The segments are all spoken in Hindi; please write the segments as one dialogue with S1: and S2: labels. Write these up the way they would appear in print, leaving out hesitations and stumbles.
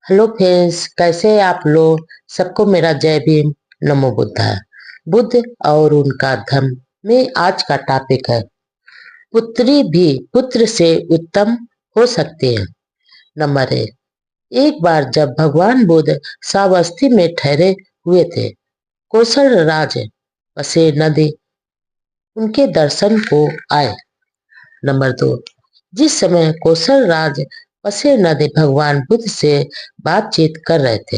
S1: हेलो फ्रेंड्स, कैसे हैं आप लोग। सबको मेरा जय भीम। नमो बुद्धा। बुद्ध और उनका धर्म में आज का टॉपिक है पुत्री भी पुत्र से उत्तम हो सकते हैं। नंबर एक बार जब भगवान बुद्ध सावस्ती में ठहरे हुए थे, कौशल राज पसे नदी उनके दर्शन को आए। नंबर दो, जिस समय कौशल राज पसे नदी भगवान बुद्ध से बातचीत कर रहे थे,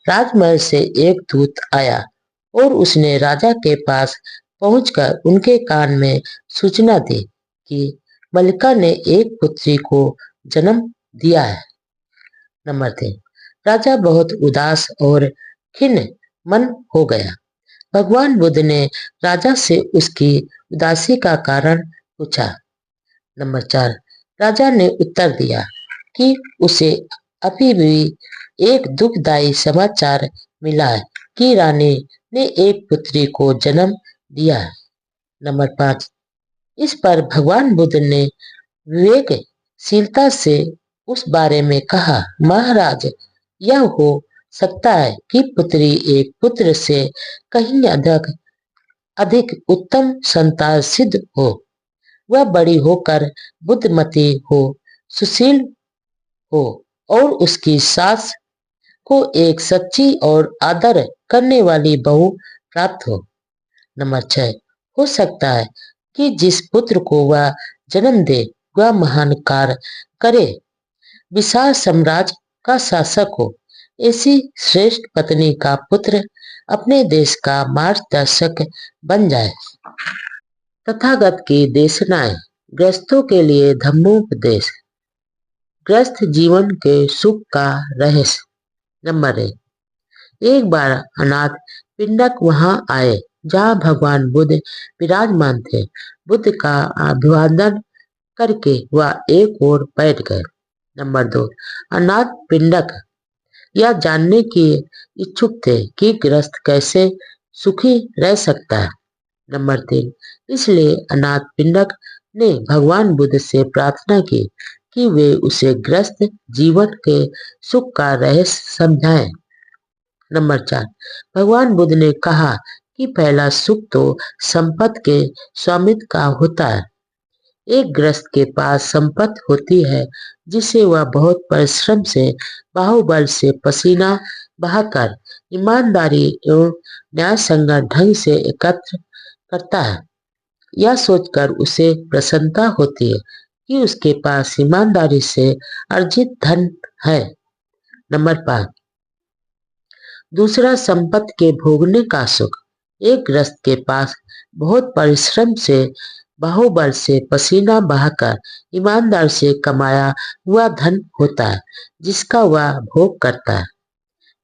S1: राजमहल से एक दूत आया और उसने राजा के पास पहुंचकर उनके कान में सूचना दी कि मल्लिका ने एक पुत्री को जन्म दिया है। नंबर 3, राजा बहुत उदास और खिन्न मन हो गया। भगवान बुद्ध ने राजा से उसकी उदासी का कारण पूछा। नंबर 4, राजा ने उत्तर दिया कि उसे अभी भी एक दुखदायी समाचार मिला है कि रानी ने एक पुत्री को जन्म दिया है। नंबर 5, इस पर भगवान बुद्ध ने विवेकशीलता से उस बारे में कहा, महाराज, यह हो सकता है कि पुत्री एक पुत्र से कहीं अधिक अधिक उत्तम संतान सिद्ध हो। वह बड़ी होकर बुद्धिमती हो, सुशील हो और उसकी सास को एक सच्ची और आदर करने वाली बहू प्राप्त हो। नंबर 6, हो सकता है कि जिस पुत्र को वह जन्म दे वह महान कार्य करे, विशाल साम्राज्य का शासक हो। ऐसी श्रेष्ठ पत्नी का पुत्र अपने देश का मार्गदर्शक बन जाए। तथागत की देशनाएं, गृहस्थों के लिए धर्मोपदेश, गृहस्थ जीवन के सुख का रहस्य। नंबर 1, एक बार अनाथ पिंडक वहां आए जहां भगवान बुद्ध विराजमान थे। बुद्ध का अभिवादन करके वह एक ओर बैठ गए। नंबर 2, अनाथ पिंडक यह जानने के इच्छुक थे कि गृहस्थ कैसे सुखी रह सकता है। नंबर 3, इसलिए अनाथ पिंडक ने भगवान बुद्ध से प्रार्थना की कि वे उसे गृहस्थ जीवन के सुख का रहस्य समझाएं। नंबर 4, भगवान बुद्ध ने कहा कि पहला सुख तो संपत्ति के स्वामित्व का होता है। एक गृहस्थ के पास संपत्ति होती है जिसे वह बहुत परिश्रम से, बाहुबल से, पसीना बहाकर, ईमानदारी एवं न्यायसंगत ढंग से एकत्र करता है। यह सोचकर उसे प्रसन्नता होती है कि उसके पास ईमानदारी से अर्जित धन है। नंबर 5, दूसरा संपत्ति के भोगने का सुख। एक गृहस्थ के पास बहुत परिश्रम से, बाहुबल से, पसीना बहाकर, ईमानदार से कमाया हुआ धन होता है जिसका वह भोग करता है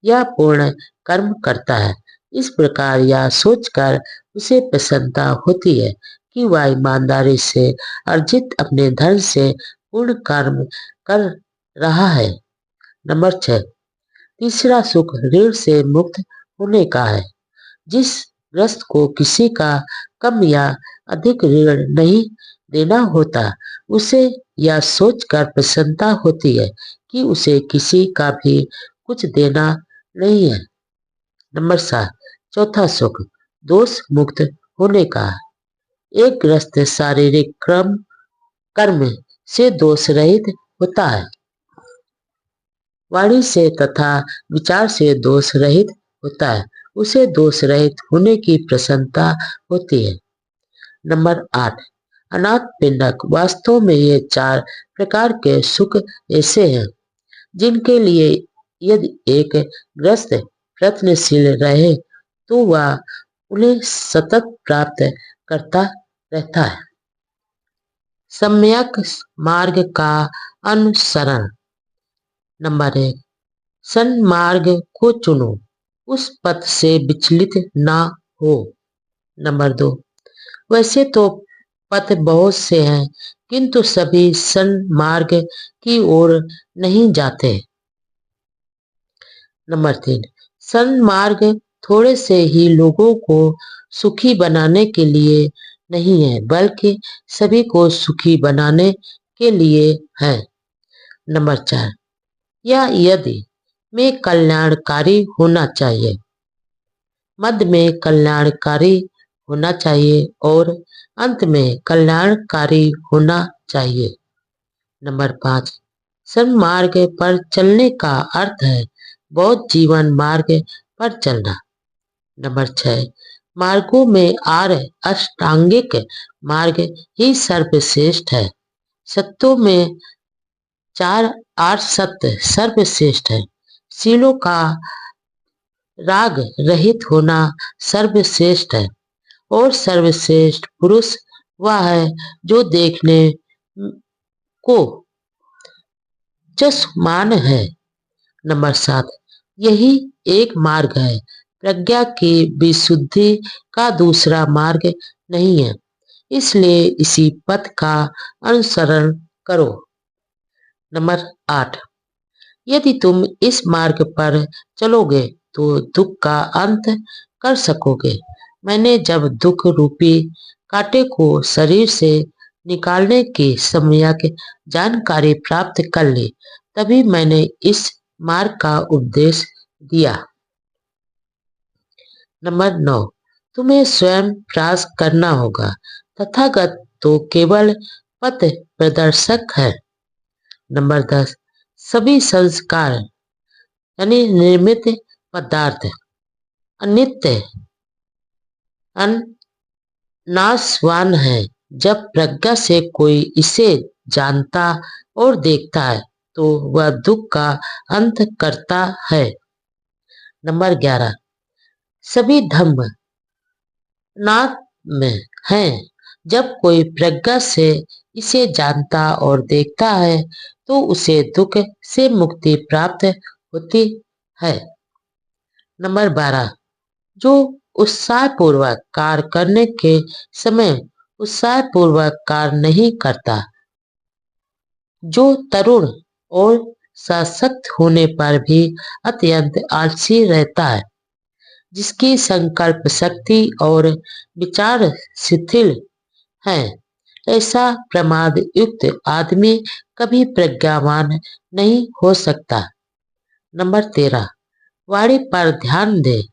S1: या पूर्ण कर्म करता है। इस प्रकार यह सोचकर उसे प्रसन्नता होती है कि वह ईमानदारी से अर्जित अपने धन से पूर्ण कर्म कर रहा है। नंबर 6, तीसरा सुख ऋण से मुक्त होने का है। जिस ग्रस्त को किसी का कम या अधिक ऋण नहीं देना होता, उसे यह सोचकर प्रसन्नता होती है कि उसे किसी का भी कुछ देना नहीं है। नंबर 7, चौथा सुख दोष मुक्त होने का है। एक ग्रस्त शारीरिक कर्म से दोष रहित होता है, वाणी से तथा विचार से दोष रहित होता है। उसे दोष रहित होने की प्रसन्नता होती है। नंबर 8, अनाथ पिंडक, वास्तव में ये 4 प्रकार के सुख ऐसे हैं जिनके लिए यदि एक ग्रस्त प्रयत्नशील रहे तो वह उन्हें सतत प्राप्त करता रहता है। सम्यक मार्ग का अनुसरण। नंबर 1, सन्मार्ग को चुनो, उस पथ से विचलित ना हो। नंबर 2, वैसे तो पथ बहुत से हैं किंतु सभी सन्मार्ग की ओर नहीं जाते। नंबर 3, सन्मार्ग थोड़े से ही लोगों को सुखी बनाने के लिए नहीं है बल्कि सभी को सुखी बनाने के लिए है। नंबर 4, या यदि में कल्याणकारी होना चाहिए, मध्य में कल्याणकारी होना चाहिए और अंत में कल्याणकारी होना चाहिए। नंबर 5, सन्मार्ग पर चलने का अर्थ है बौद्ध जीवन मार्ग पर चलना। नंबर 6, मार्गों में आर्य अष्टांगिक मार्ग ही सर्वश्रेष्ठ है। सत्यों में 4 8 सत्य सर्वश्रेष्ठ है। शीलों का राग रहित होना सर्वश्रेष्ठ है और सर्वश्रेष्ठ पुरुष वह है जो देखने को जसमान है। नंबर 7, यही एक मार्ग है, प्रज्ञा की विशुद्धि का दूसरा मार्ग नहीं है, इसलिए इसी पथ का अनुसरण करो। नंबर 8, यदि तुम इस मार्ग पर चलोगे तो दुख का अंत कर सकोगे। मैंने जब दुख रूपी कांटे को शरीर से निकालने की सम्यक जानकारी प्राप्त कर ली, तभी मैंने इस मार्ग का उपदेश दिया। नंबर 9, तुम्हें स्वयं प्रयास करना होगा, तथागत तो केवल पथ प्रदर्शक है। नंबर 10, सभी संस्कार यानी निर्मित पदार्थ अनित्य अनासवान है। जब प्रज्ञा से कोई इसे जानता और देखता है तो वह दुख का अंत करता है। नंबर 11, सभी धम्म नाम है। जब कोई प्रज्ञा से इसे जानता और देखता है तो उसे दुख से मुक्ति प्राप्त होती है। नंबर 12, जो उत्साहपूर्वक कार्य करने के समय उत्साहपूर्वक कार्य नहीं करता, जो तरुण और सशक्त होने पर भी अत्यंत आलसी रहता है, जिसकी संकल्प शक्ति और विचार शिथिल है, ऐसा प्रमाद युक्त आदमी कभी प्रज्ञावान नहीं हो सकता। नंबर 13, वाणी पर ध्यान दें,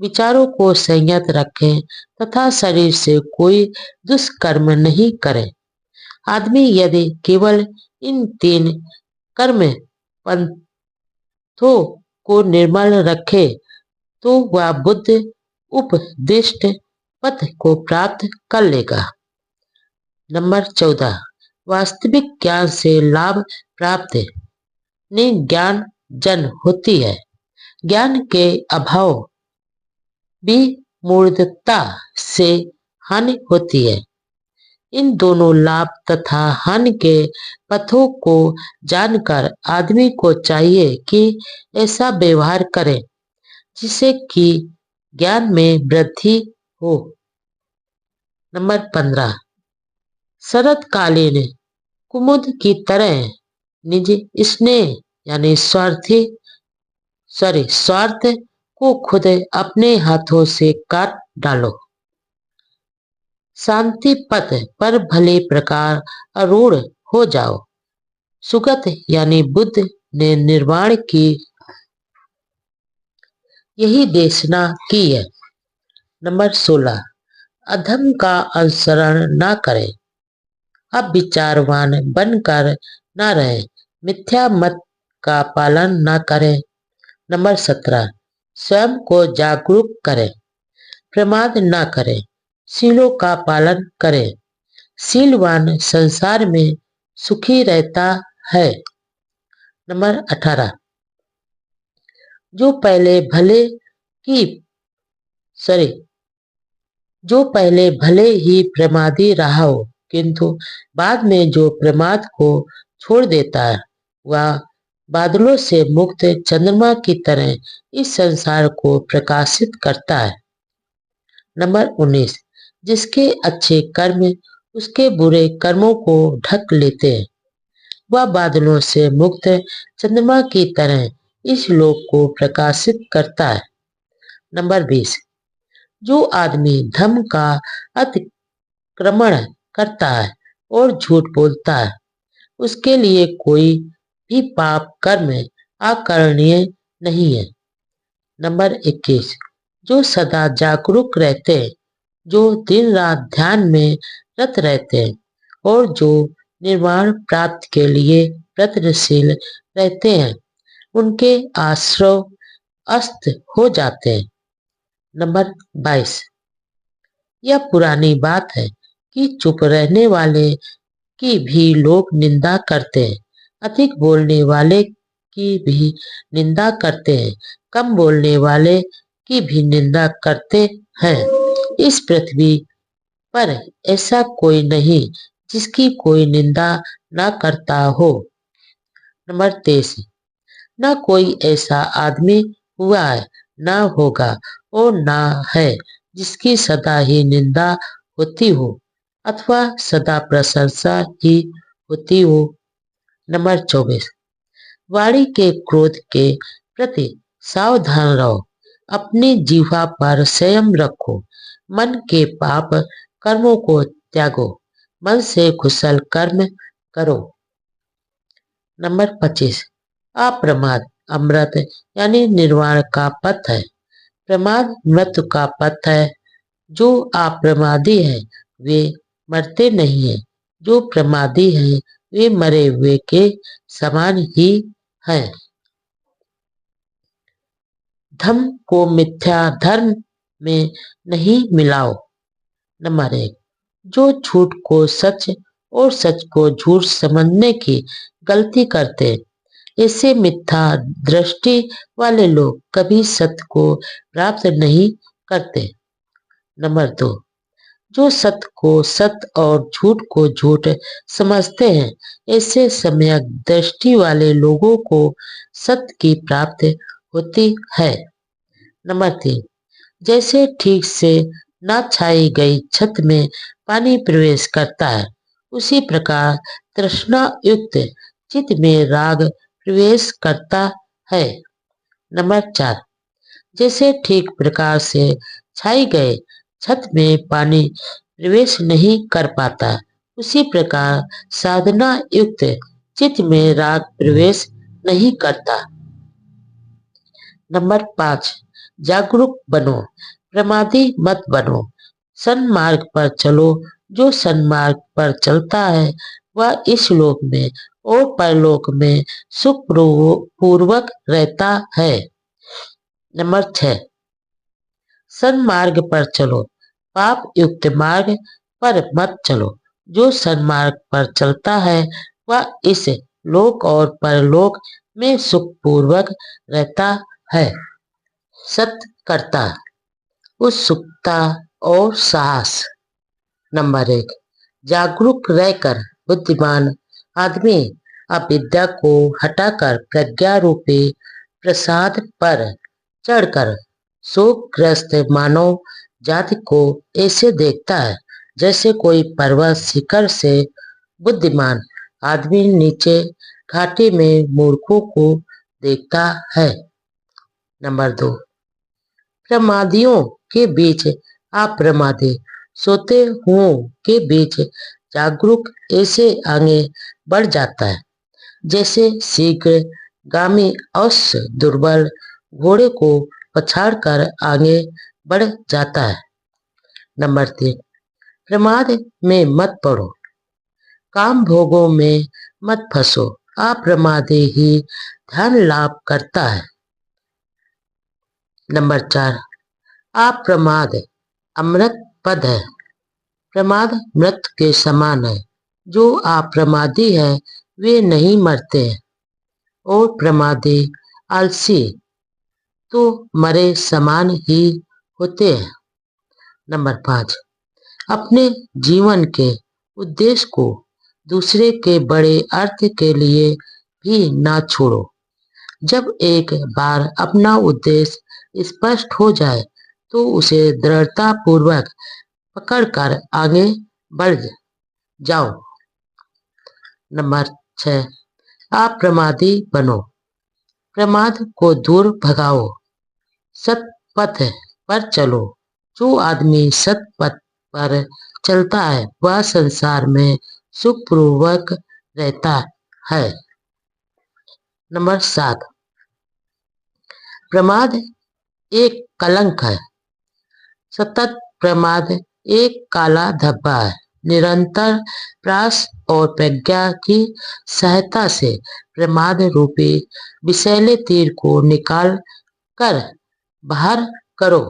S1: विचारों को संयत रखें तथा शरीर से कोई दुष्कर्म नहीं करें। आदमी यदि केवल इन 3 कर्म पंथों को निर्मल रखे तो वह बुद्ध उपदिष्ट पथ को प्राप्त कर लेगा। नंबर 14, वास्तविक ज्ञान से लाभ प्राप्त ज्ञान जन होती है। ज्ञान के अभाव विमूढ़ता से हानि होती है। इन दोनों लाभ तथा हानि के पथों को जानकर आदमी को चाहिए कि ऐसा व्यवहार करे जिससे कि ज्ञान में वृद्धि हो। नंबर 15, शरतकालीन कुमुद की तरह निज स्नेह यानी स्वार्थ को खुद अपने हाथों से काट डालो। शांति पथ पर भले प्रकार आरूढ़ हो जाओ। सुगत यानी बुद्ध ने निर्वाण की यही देशना की है। नंबर 16, अधम का अनुसरण न करें, अब विचारवान बनकर न रहे, मिथ्या मत का पालन न करें। नंबर 17, स्वयं को जागरूक करें, प्रमाद न करें, शीलों का पालन करें। शीलवान संसार में सुखी रहता है। नंबर 18, जो पहले भले ही प्रमादी रहा हो, किंतु बाद में जो प्रमाद को छोड़ देता है, वह बादलों से मुक्त चंद्रमा की तरह इस संसार को प्रकाशित करता है। नंबर 19, जिसके अच्छे कर्म उसके बुरे कर्मों को ढक लेते हैं, वह बादलों से मुक्त चंद्रमा की तरह इस लोक को प्रकाशित करता है। नंबर 20, जो आदमी धर्म का अतिक्रमण करता है और झूठ बोलता है, उसके लिए कोई भी पाप कर्म आकरणीय नहीं है। नंबर 21, जो सदा जागरूक रहते हैं, जो दिन रात ध्यान में रत रहते हैं और जो निर्वाण प्राप्त के लिए प्रयत्नशील रहते हैं, उनके आश्रव अस्त हो जाते हैं। नंबर 22, यह पुरानी बात है कि चुप रहने वाले की भी लोग निंदा करते हैं, अधिक बोलने वाले की भी निंदा करते हैं, कम बोलने वाले की भी निंदा करते हैं। इस पृथ्वी पर ऐसा कोई नहीं जिसकी कोई निंदा ना करता हो। नंबर 23, न कोई ऐसा आदमी हुआ है, न होगा और न है जिसकी सदा ही निंदा होती हो अथवा सदा प्रशंसा ही होती हो। नंबर 24, वाणी के क्रोध के प्रति सावधान रहो, अपनी जीवा पर संयम रखो, मन के पाप कर्मों को त्यागो, मन से कुशल कर्म करो। नंबर 25, अप्रमाद अमृत यानी निर्वाण का पथ है, प्रमाद मृत्यु का पथ है। जो अप्रमादी है वे मरते नहीं है, जो प्रमादी है वे मरे हुए के समान ही हैं। धर्म को मिथ्या धर्म में नहीं मिलाओ। नंबर 1, जो झूठ को सच और सच को झूठ समझने की गलती करते हैं, ऐसे मिथ्या दृष्टि वाले लोग कभी सत्य को प्राप्त नहीं करते। नंबर 2, जो सत्य को सत्य और झूठ को झूठ समझते हैं, ऐसे सम्यक दृष्टि वाले लोगों को सत्य की प्राप्ति होती है। नंबर 3, जैसे ठीक से न छाई गई छत में पानी प्रवेश करता है, उसी प्रकार तृष्णा युक्त चित्त में राग प्रवेश करता है। नंबर 4, जैसे ठीक प्रकार से छाई गए छत में पानी प्रवेश नहीं कर पाता, उसी प्रकार साधना युक्त चित्त में राग प्रवेश नहीं करता। नंबर 5, जागरूक बनो, प्रमादी मत बनो, सन्मार्ग पर चलो। जो सन्मार्ग पर चलता है वह इस लोक में और परलोक में सुख पूर्वक रहता है। नंबर 6, सन्मार्ग पर चलो, पाप युक्त मार्ग पर मत चलो। जो सन्मार्ग पर चलता है वह इस लोक और परलोक में सुख पूर्वक रहता है। सत्कर्ता, उत्सुकता और साहस। नंबर 1, जागरूक रहकर बुद्धिमान आदमी अविद्या को हटाकर प्रज्ञा रूपी प्रसाद पर चढ़कर शोकग्रस्त मानव जाति को ऐसे देखता है जैसे कोई पर्वत शिखर से बुद्धिमान आदमी नीचे घाटी में मूर्खों को देखता है। नंबर 2, प्रमादियों के बीच अप्रमादी, सोते हुओं के बीच जागरूक ऐसे आगे बढ़ जाता है जैसे शीघ्र गामी अश्व दुर्बल घोड़े को पछाड़कर आगे बढ़ जाता है। नंबर 3, प्रमाद में मत पड़ो, काम भोगों में मत फंसो, अप्रमादी ही ध्यान लाभ करता है। नंबर 4, अप्रमाद अमृत पद है, प्रमाद मृत के समान है। जो अप्रमादी है वे नहीं मरते हैं और प्रमादी आलसी तो मरे समान ही होते हैं। नंबर 5, अपने जीवन के उद्देश्य को दूसरे के बड़े अर्थ के लिए भी ना छोड़ो। जब एक बार अपना उद्देश्य स्पष्ट हो जाए तो उसे दृढ़ता पूर्वक पकड़कर आगे बढ़ जाओ। नंबर 6, अप्रमादी बनो, प्रमाद को दूर भगाओ, सत्पथ पर चलो। जो आदमी सत्पथ पर चलता है वह संसार में सुखपूर्वक रहता है। नंबर 7, प्रमाद एक कलंक है। सतत प्रमाद एक काला धब्बा है। निरंतर प्रयास और प्रज्ञा की सहायता से प्रमाद रूपी विषैले तीर को निकाल कर बाहर करो।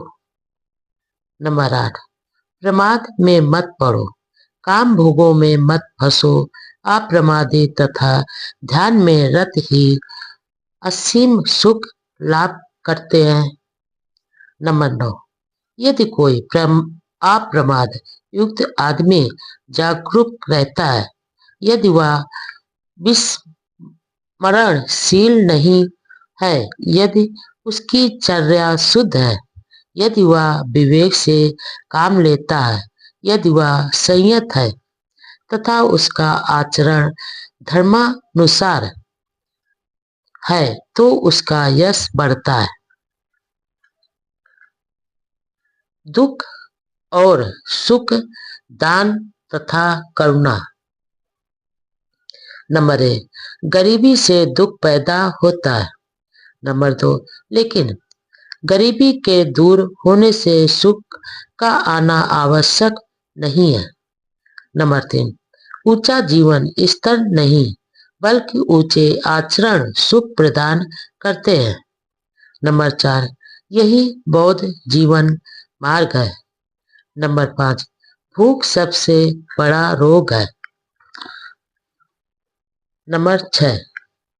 S1: नंबर 8, प्रमाद में मत पड़ो, काम भोगों में मत फंसो, अप्रमादी तथा ध्यान में रत ही असीम सुख लाभ करते हैं। नंबर 9, यदि कोई अप्रमाद युक्त आदमी जागरूक रहता है, यदि वह विस्मरणशील नहीं है, यदि उसकी चर्या शुद्ध है, यदि वह विवेक से काम लेता है, यदि वह संयत है तथा उसका आचरण धर्मानुसार है, तो उसका यश बढ़ता है। दुख और सुख, दान तथा करुणा। नंबर 1, गरीबी से दुख पैदा होता है। नंबर 2, लेकिन गरीबी के दूर होने से सुख का आना आवश्यक नहीं है। नंबर 3, ऊंचा जीवन स्तर नहीं बल्कि ऊंचे आचरण सुख प्रदान करते हैं। नंबर 4, यही बौद्ध जीवन मार्ग है। नंबर 5, भूख सबसे बड़ा रोग है। नंबर 6,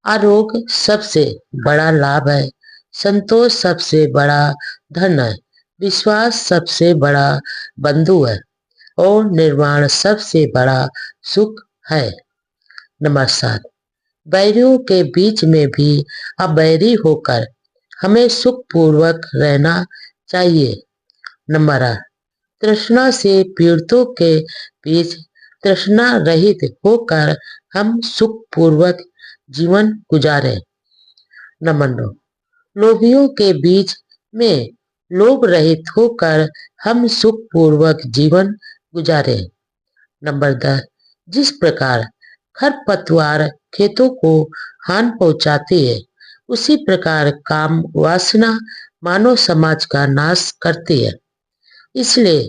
S1: आरोग सबसे बड़ा लाभ है। संतोष सबसे बड़ा धन है। विश्वास सबसे बड़ा बंधु है और निर्वाण सबसे बड़ा सुख है। नंबर 7, बैरियों के बीच में भी अबैरी होकर हमें सुखपूर्वक रहना चाहिए। नंबर 8, तृष्णा से पीड़ितों के बीच तृष्णा रहित होकर हम सुखपूर्वक जीवन गुजारे। नंबर 9, लोभियों के बीच में लोभ रहित होकर हम सुखपूर्वक जीवन गुजारे। नंबर 10, जिस प्रकार खरपतवार खेतों को हानि पहुंचाती है, उसी प्रकार काम वासना मानव समाज का नाश करती है। इसलिए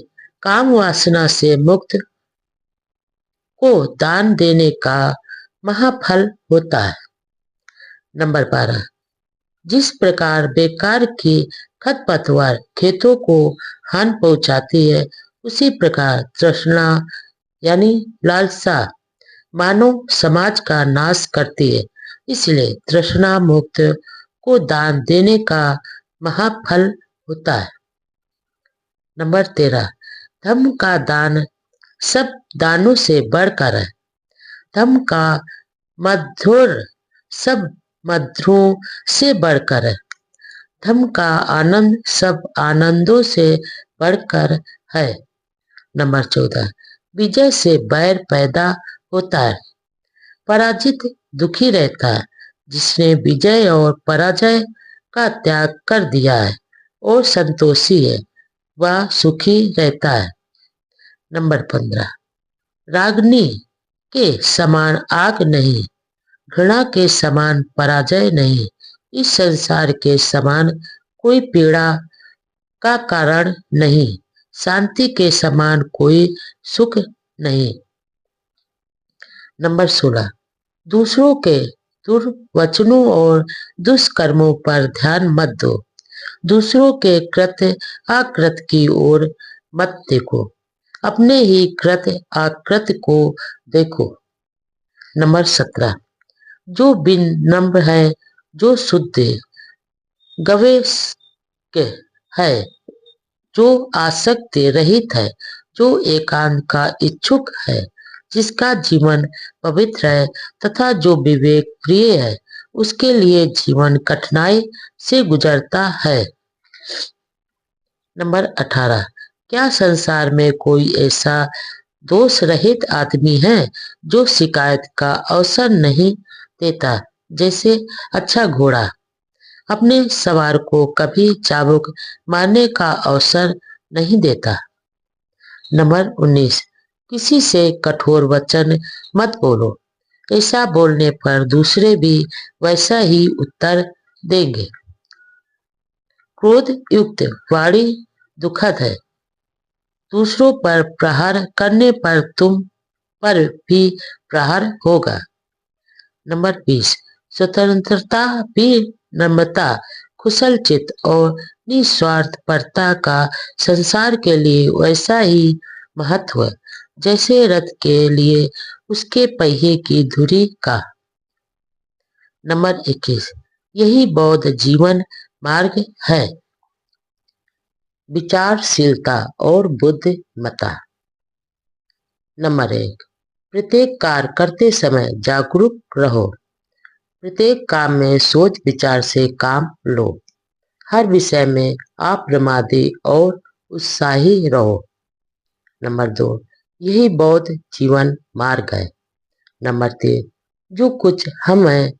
S1: काम वासना से मुक्त को दान देने का महाफल होता है। नंबर 12, जिस प्रकार बेकार की खरपतवार खेतों को हानि पहुंचाती है, उसी प्रकार तृष्णा यानी लालसा मानव समाज का नाश करती है। इसलिए तृष्णा मुक्त को दान देने का महाफल होता है। नंबर 13, धर्म का दान सब दानों से बढ़कर है। धर्म का मधुर सब मधुरों से बढ़कर है। धर्म का आनंद सब आनंदों से बढ़कर है। नंबर 14, विजय से बैर पैदा होता है। पराजित दुखी रहता है। जिसने विजय और पराजय का त्याग कर दिया है और संतोषी है, वह सुखी रहता है। नंबर 15, रागनी के समान आग नहीं, घृणा के समान पराजय नहीं, इस संसार के समान कोई पीड़ा का कारण नहीं, शांति के समान कोई सुख नहीं। नंबर 16, दूसरों के दुर्वचनों और दुष्कर्मों पर ध्यान मत दो। दूसरों के कृत्य अकृत्य की ओर मत देखो, अपने ही कृत्य अकृत्य को देखो। नंबर 17, जो विनम्र है, जो शुद्ध गवेश है, जो आसक्ति रहित है, जो एकांत का इच्छुक है, जिसका जीवन पवित्र है तथा जो विवेक प्रिय है, उसके लिए जीवन कठिनाई से गुजरता है। नंबर 18, क्या संसार में कोई ऐसा दोष रहित आदमी है जो शिकायत का अवसर नहीं देता? जैसे अच्छा घोड़ा अपने सवार को कभी चाबुक मारने का अवसर नहीं देता। नंबर 19, किसी से कठोर वचन मत बोलो, ऐसा बोलने पर दूसरे भी वैसा ही उत्तर देंगे। क्रोध युक्त वाणी दुखद है। दूसरों पर प्रहार करने पर तुम पर भी प्रहार होगा। नंबर 20, स्वतंत्रता भी नम्रता, कुशल चित्त और निस्वार्थपरता का संसार के लिए वैसा ही महत्व जैसे रथ के लिए उसके पहिए की धुरी का। नंबर 21, यही बौद्ध जीवन मार्ग है। विचारशीलता और बुद्धिमत्ता। नंबर 1, प्रत्येक कार्य करते समय जागरूक रहो। प्रत्येक काम में सोच विचार से काम लो। हर विषय में अप्रमादी और उत्साही रहो। नंबर 2, यही बौद्ध जीवन मार्ग है। नंबर 3, जो कुछ हम हैं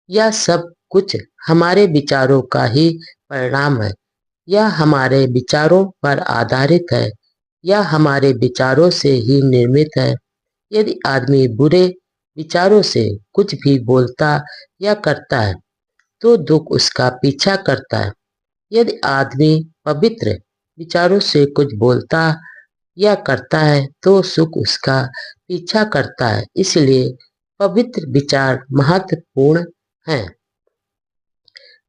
S1: यह सब कुछ हमारे विचारों का ही परिणाम है। यह हमारे विचारों पर आधारित है। यह हमारे विचारों से ही निर्मित है। यदि आदमी बुरे विचारों से कुछ भी बोलता या करता है तो दुख उसका पीछा करता है। यदि आदमी पवित्र विचारों से कुछ बोलता या करता है तो सुख उसका पीछा करता है। इसलिए पवित्र विचार महत्वपूर्ण है।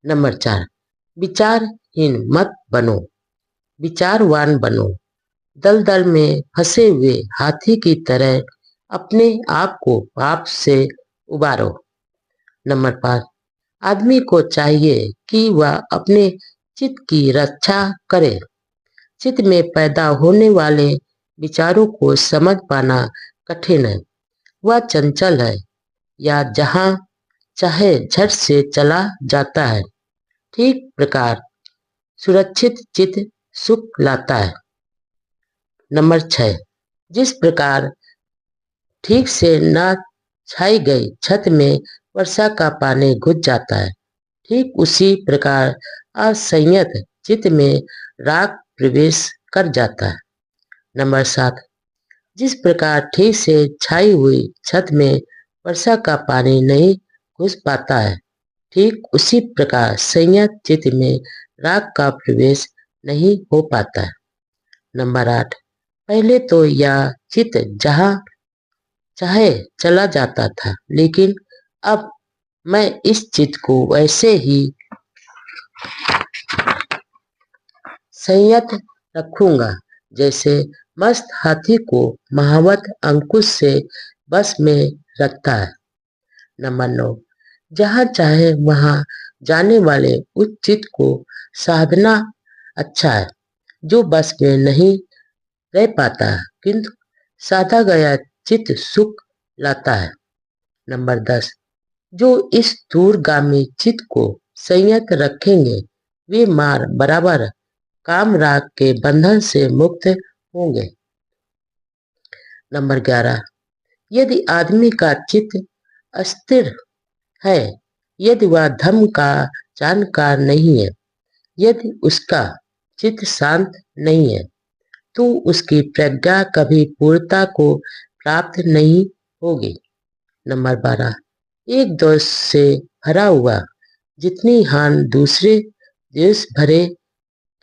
S1: नंबर 4, विचारहीन मत बनो, विचारवान बनो। दलदल में फंसे हुए हाथी की तरह अपने आप को पाप से उबारो। नंबर 5, आदमी को चाहिए कि वह अपने चित्त की रक्षा करे। चित्त में पैदा होने वाले विचारों को समझ पाना कठिन है। वह चंचल है या जहां चाहे झट से चला जाता है। ठीक प्रकार सुरक्षित चित्त सुख लाता है। नंबर 6, जिस प्रकार ठीक से न छाई गई छत में वर्षा का पानी घुस जाता है, ठीक उसी प्रकार असंयत चित्त में राग प्रवेश कर जाता है। नंबर 7, जिस प्रकार ठीक से छाई हुई छत में वर्षा का पानी नहीं घुस पाता है, ठीक उसी प्रकार संयत चित्त में राग का प्रवेश नहीं हो पाता है। नंबर 8, पहले तो यह चित्त जहाँ चाहे चला जाता था, लेकिन अब मैं इस चित्त को वैसे ही संयत रखूंगा जैसे मस्त हाथी को महावत अंकुश से बस में रखता है। नंबर 9, जहाँ चाहे वहाँ जाने वाले उस चित्त को साधना अच्छा है जो बस में नहीं रह पाता किंतु साधा गया चित्त सुख लाता है। नंबर 10, जो इस दूरगामी चित्त को संयत रखेंगे वे मार बराबर काम राग के बंधन से मुक्त होंगे। नंबर 11, यदि आदमी का चित्त अस्थिर है, यदि वह धर्म का जानकार नहीं है, यदि उसका चित्त शांत नहीं है तो उसकी प्रज्ञा कभी पूर्णता को प्राप्त नहीं होगी। नंबर 12, एक दोष से भरा हुआ जितनी हानि दूसरे देश भरे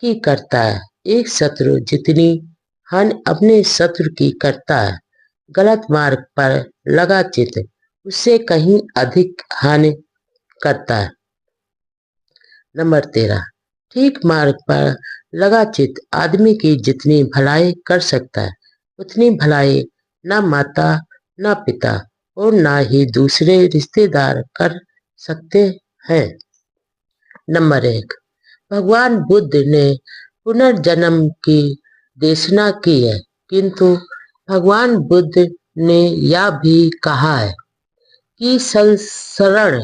S1: की करता है, एक शत्रु जितनी हानि अपने शत्रु की करता है, गलत मार्ग पर लगा चित्त उससे कहीं अधिक हानि करता है। नंबर 13, ठीक मार्ग पर लगा चित्त आदमी की जितनी भलाई कर सकता है उतनी भलाई न माता न पिता और न ही दूसरे रिश्तेदार कर सकते हैं। नंबर 1, भगवान बुद्ध ने पुनर्जन्म की देशना की है, किंतु भगवान बुद्ध ने यह भी कहा है कि संसरण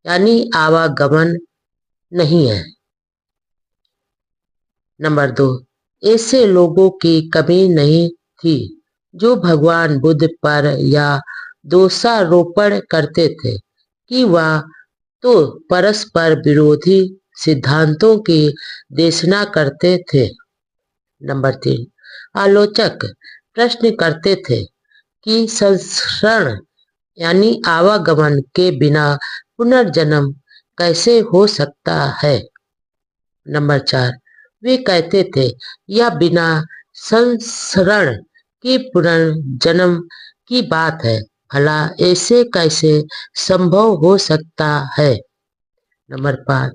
S1: यानी आवागमन नहीं है। नंबर 2, ऐसे लोगों की कमी नहीं थी जो भगवान बुद्ध पर यह दोषारोपण करते थे कि वह तो परस्पर विरोधी सिद्धांतों की देशना करते थे। नंबर 3, आलोचक प्रश्न करते थे कि संसरण यानी आवागमन के बिना पुनर्जन्म कैसे हो सकता है। नंबर 4, वे कहते थे यह बिना संस्मरण के पुनर्जन्म की बात है, भला ऐसे कैसे संभव हो सकता है। नंबर 5,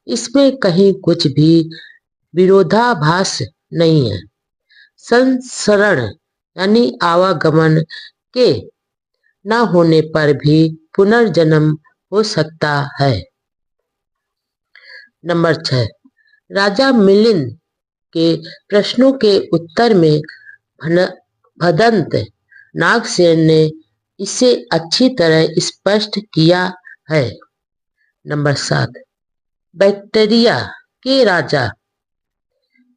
S1: इसमें कहीं कुछ भी विरोधाभास नहीं है। संसरण यानी आवागमन के न होने पर भी पुनर्जन्म हो सकता है। नंबर 6, राजा मिलिंद के प्रश्नों के उत्तर में भदंत नागसेन ने इसे अच्छी तरह स्पष्ट किया है। नंबर 7, बैक्टीरिया के राजा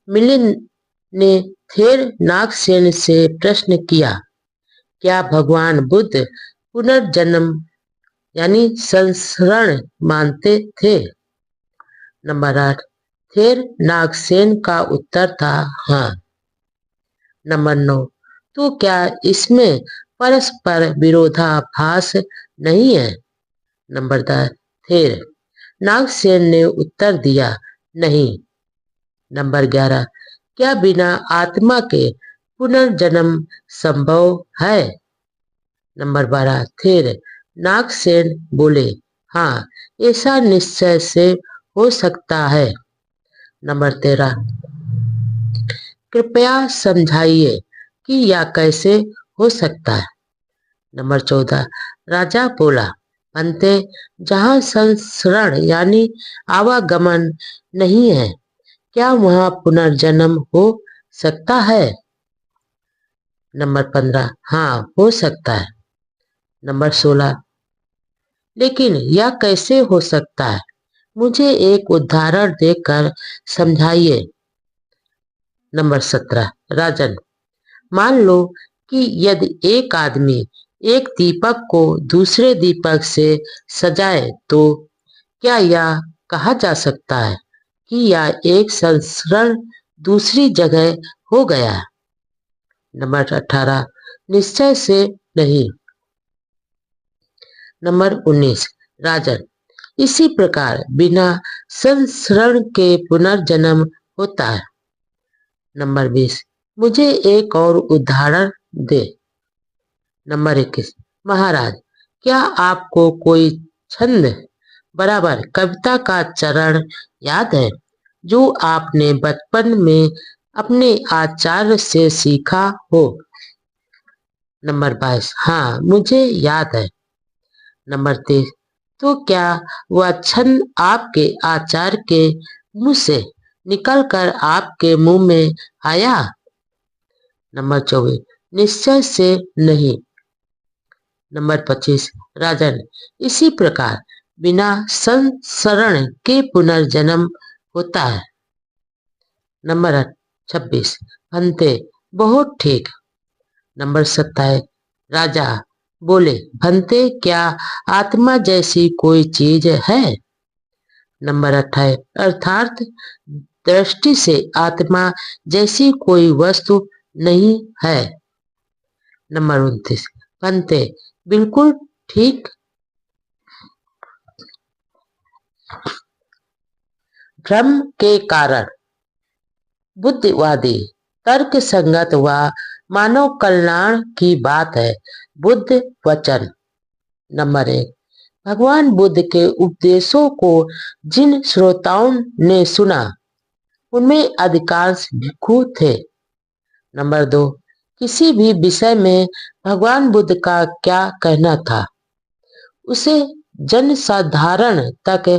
S1: मिलिंद ने थेर नागसेन से प्रश्न किया, क्या भगवान बुद्ध पुनर्जन्म यानी संस्मरण मानते थे। नंबर 8, थेर नागसेन का उत्तर था हाँ। नंबर 9, तो क्या इसमें परस्पर विरोधाभास नहीं है। नंबर 10, थेर नागसेन ने उत्तर दिया नहीं। नंबर 11, क्या बिना आत्मा के पुनर्जन्म संभव है। नंबर 12, थेर नागसेन बोले हाँ, ऐसा निश्चय से हो सकता है। नंबर 13, कृपया समझाइए कि यह कैसे हो सकता है। नंबर 14, राजा बोला, अंते जहाँ संसरण यानी आवागमन नहीं है, क्या वहाँ पुनर्जन्म हो सकता है। नंबर 15, हाँ हो सकता है। नंबर 16, लेकिन यह कैसे हो सकता है, मुझे एक उदाहरण देकर समझाइए। नंबर 17, राजन, मान लो कि यदि एक आदमी एक दीपक को दूसरे दीपक से सजाए तो क्या यह कहा जा सकता है कि यह एक संस्करण दूसरी जगह हो गया। नंबर 18, निश्चय से नहीं। नंबर 19, राजन, इसी प्रकार बिना संस्करण के पुनर्जन्म होता है। नंबर 20, मुझे एक और उदाहरण दे। नंबर 21, महाराज, क्या आपको कोई छंद बराबर कविता का चरण याद है जो आपने बचपन में अपने आचार्य से सीखा हो। नंबर 22, हाँ मुझे याद है। नंबर 23, तो क्या वह छंद आपके आचार्य के मुंह से निकलकर आपके मुंह में आया। नंबर 24, निश्चय से नहीं। नंबर 25, राजन, इसी प्रकार बिना संसरण के पुनर्जन्म होता है। नंबर 26, भंते, बहुत ठीक। नंबर 27, राजा बोले, भंते क्या आत्मा जैसी कोई चीज है। नंबर 28, अर्थात दृष्टि से आत्मा जैसी कोई वस्तु नहीं है। नंबर 29, भंते बिल्कुल ठीक। भ्रम के कारण बुद्धिवादी तर्क संगत व मानव कल्याण की बात है। बुद्ध वचन। नंबर 1, भगवान बुद्ध के उपदेशों को जिन श्रोताओं ने सुना उनमें अधिकांश भिक्षु थे। नंबर 2, किसी भी विषय में भगवान बुद्ध का क्या कहना था उसे जनसाधारण तक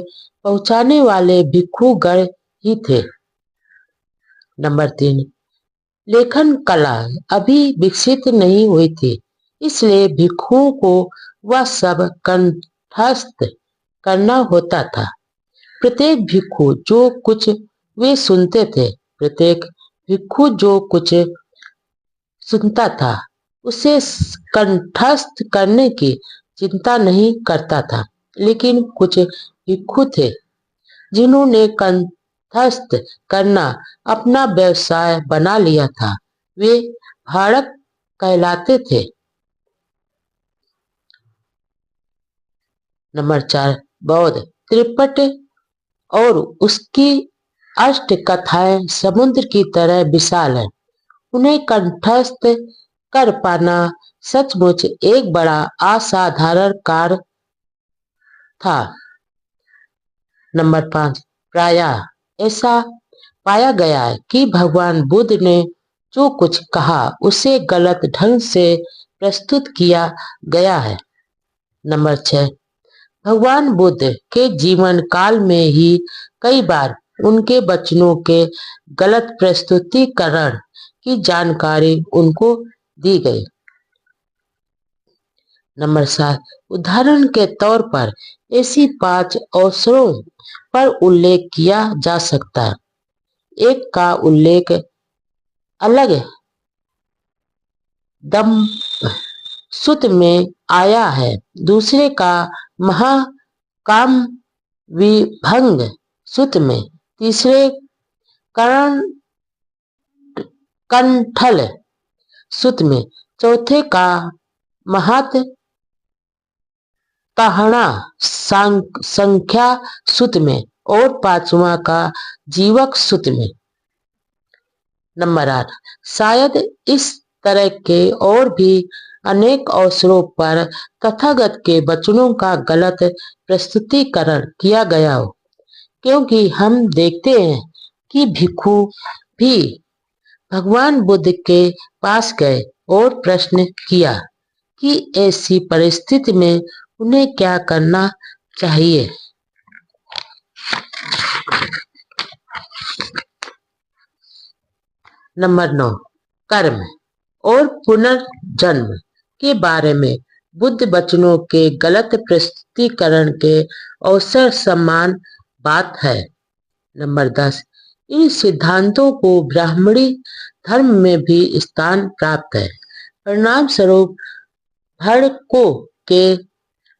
S1: पहुंचाने वाले भिक्षुगण ही थे। नंबर 3, लेखन कला अभी विकसित नहीं हुई थी, इसलिए भिक्षुओं को वह सब कंठस्थ करना होता था। प्रत्येक भिक्षु जो कुछ वे सुनते थे, प्रत्येक भिक्षु जो कुछ सुनता था उसे कंठस्थ करने की चिंता नहीं करता था। लेकिन कुछ भिक्षु थे जिन्होंने कंठस्थ करना अपना व्यवसाय बना लिया था। वे भाड़क कहलाते थे। नंबर 4, बौद्ध त्रिपट और उसकी अष्ट कथाएं समुद्र की तरह विशाल है। उन्हें कंठस्थ कर पाना सचमुच एक बड़ा असाधारण कार्य था। नंबर 5, प्रायः ऐसा पाया गया है कि भगवान बुद्ध ने जो कुछ कहा उसे गलत ढंग से प्रस्तुत किया गया है। नंबर 6, भगवान बुद्ध के जीवन काल में ही कई बार उनके वचनों के गलत प्रस्तुतिकरण की जानकारी उनको दी गई। नंबर 7, उदाहरण के तौर पर ऐसी 5 अवसरों पर उल्लेख किया जा सकता है। एक का उल्लेख अलग दम सुत में आया है, दूसरे का महाकाम विभंग सुत में, तीसरे करण कंठल सुत में, चौथे का महत तहणा संख्या सुत में और पांचवा का जीवक सुत में। नंबर 8, शायद इस तरह के और भी अनेक अवसरों पर तथागत के वचनों का गलत प्रस्तुतिकरण किया गया हो, क्योंकि हम देखते हैं कि भिक्षु भी भगवान बुद्ध के पास गए और प्रश्न किया कि ऐसी परिस्थिति में उन्हें क्या करना चाहिए। नंबर 9, कर्म और पुनर्जन्म के बारे में बुद्ध वचनों के गलत प्रस्तुतिकरण के अवसर समान बात है। नंबर 10, इन सिद्धांतों को ब्राह्मणी धर्म में भी स्थान प्राप्त है। परिणाम स्वरूप भड़कों के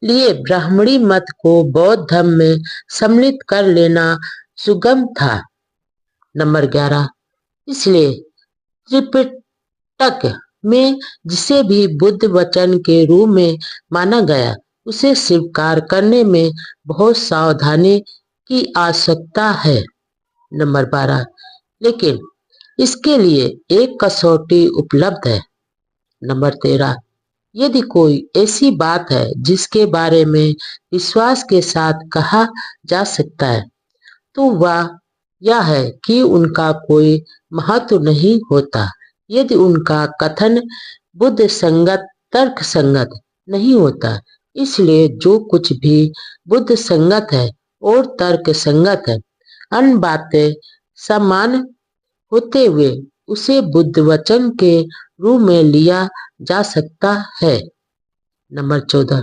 S1: लिए ब्राह्मणी मत को बौद्ध धर्म में सम्मिलित कर लेना सुगम था। नंबर 11, इसलिए त्रिपिटक में जिसे भी बुद्ध वचन के रूप में माना गया उसे स्वीकार करने में बहुत सावधानी की आवश्यकता है। नंबर 12, लेकिन इसके लिए एक कसौटी उपलब्ध है। नंबर 13, यदि कोई ऐसी बात है जिसके बारे में विश्वास के साथ कहा जा सकता है तो वह यह है कि उनका कोई महत्व नहीं होता यदि उनका कथन बुद्ध संगत तर्क संगत नहीं होता। इसलिए जो कुछ भी बुद्ध संगत है और तर्क संगत है, अन्य बातें समान होते हुए उसे बुद्ध वचन के रूप में लिया जा सकता है। नंबर 14,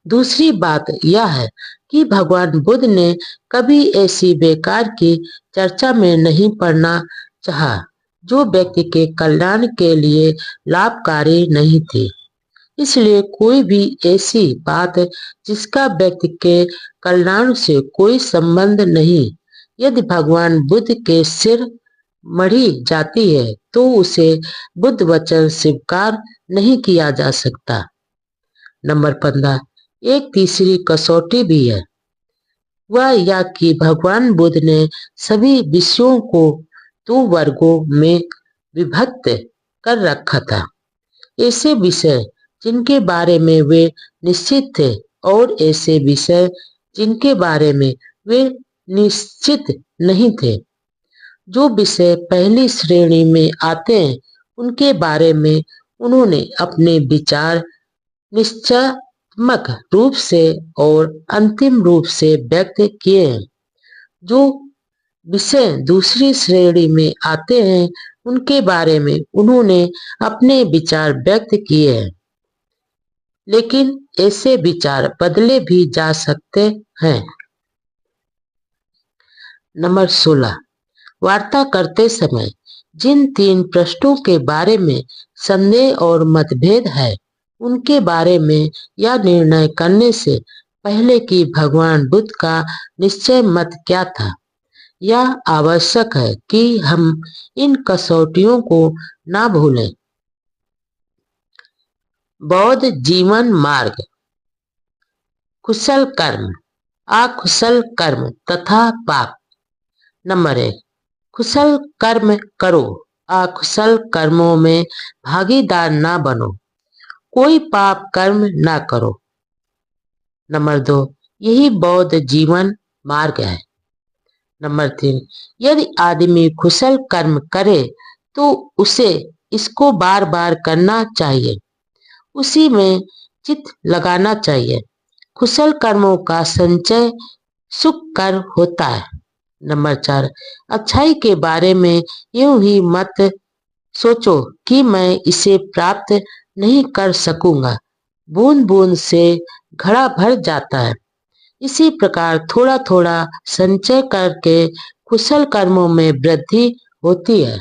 S1: दूसरी बात यह है कि भगवान बुद्ध ने कभी ऐसी बेकार की चर्चा में नहीं पड़ना चाहा जो व्यक्ति के कल्याण के लिए लाभकारी नहीं थी। इसलिए कोई भी ऐसी बात जिसका व्यक्ति के कल्याण से कोई संबंध नहीं, यदि भगवान बुद्ध के सिर मढ़ी जाती है तो उसे बुद्ध वचन स्वीकार नहीं किया जा सकता। नंबर 15, एक तीसरी कसौटी भी है, वह यह कि भगवान बुद्ध ने सभी विषयों को 2 वर्गों में विभक्त कर रखा था। ऐसे विषय जिनके बारे में वे निश्चित थे और ऐसे विषय जिनके बारे में वे निश्चित नहीं थे। जो विषय पहली श्रेणी में आते हैं उनके बारे में उन्होंने अपने विचार निश्चयात्मक रूप से और अंतिम रूप से व्यक्त किए हैं। जो विषय दूसरी श्रेणी में आते हैं उनके बारे में उन्होंने अपने विचार व्यक्त किए हैं, लेकिन ऐसे विचार बदले भी जा सकते हैं। नंबर 16, वार्ता करते समय जिन 3 प्रश्नों के बारे में संदेह और मतभेद है उनके बारे में यह निर्णय करने से पहले कि भगवान बुद्ध का निश्चय मत क्या था, यह आवश्यक है कि हम इन कसौटियों को ना भूलें। बौद्ध जीवन मार्ग, कुशल कर्म, अकुशल कर्म तथा पाप। नंबर 1, कुशल कर्म करो, अकुशल कर्मों में भागीदार ना बनो, कोई पाप कर्म ना करो। नंबर 2, यही बौद्ध जीवन मार्ग है। नंबर 3, यदि आदमी कुशल कर्म करे तो उसे इसको बार बार करना चाहिए, उसी में चित्त लगाना चाहिए। कुशल कर्मों का संचय सुख कर होता है। नंबर 4, अच्छाई के बारे में यूं ही मत सोचो कि मैं इसे प्राप्त नहीं कर सकूंगा। बूंद बूंद से घड़ा भर जाता है। इसी प्रकार थोड़ा थोड़ा संचय करके कुशल कर्मों में वृद्धि होती है।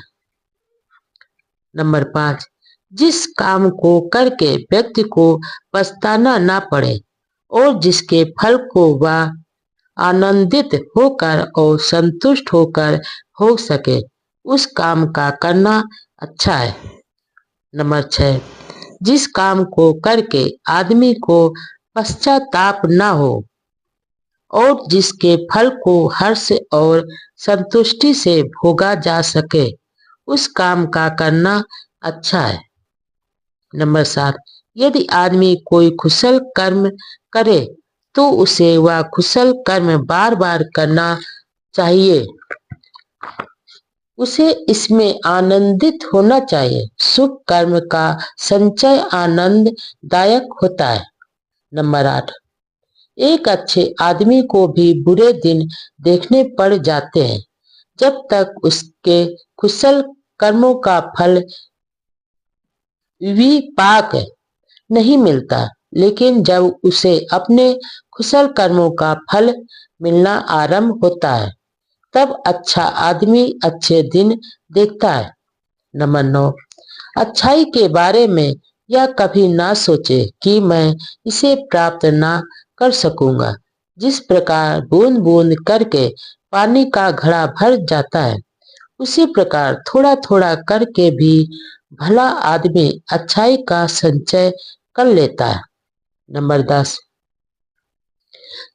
S1: नंबर 5, जिस काम को करके व्यक्ति को पछताना ना पड़े और जिसके फल को वह आनंदित होकर और संतुष्ट होकर हो सके, उस काम का करना अच्छा है। नंबर 6, जिस काम को करके आदमी को पश्चाताप ना हो और जिसके फल को हर्ष और संतुष्टि से भोगा जा सके, उस काम का करना अच्छा है। नंबर 7, यदि आदमी कोई कुशल कर्म करे तो उसे वह कुशल कर्म बार बार करना चाहिए, उसे इसमें आनंदित होना चाहिए। सुख कर्म का संचय आनंददायक होता है। नंबर 8, एक अच्छे आदमी को भी बुरे दिन देखने पड़ जाते हैं जब तक उसके कुशल कर्मों का फल विपाक नहीं मिलता, लेकिन जब उसे अपने कुशल कर्मों का फल मिलना आरंभ होता है तब अच्छा आदमी अच्छे दिन देखता है। नंबर 9, अच्छाई के बारे में यह कभी ना सोचे कि मैं इसे प्राप्त ना कर सकूंगा। जिस प्रकार बूंद बूंद करके पानी का घड़ा भर जाता है, उसी प्रकार थोड़ा थोड़ा करके भी भला आदमी अच्छाई का संचय कर लेता है। नंबर 10,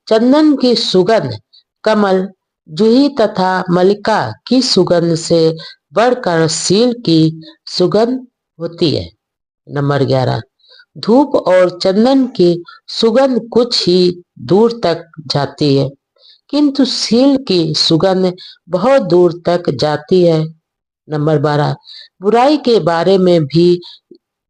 S1: चंदन की सुगंध कमल, जूही तथा मल्लिका की सुगंध से बढ़कर सील की सुगंध होती है। नंबर 11, धूप और चंदन की सुगंध कुछ ही दूर तक जाती है, किंतु सील की सुगंध बहुत दूर तक जाती है। नंबर 12, बुराई के बारे में भी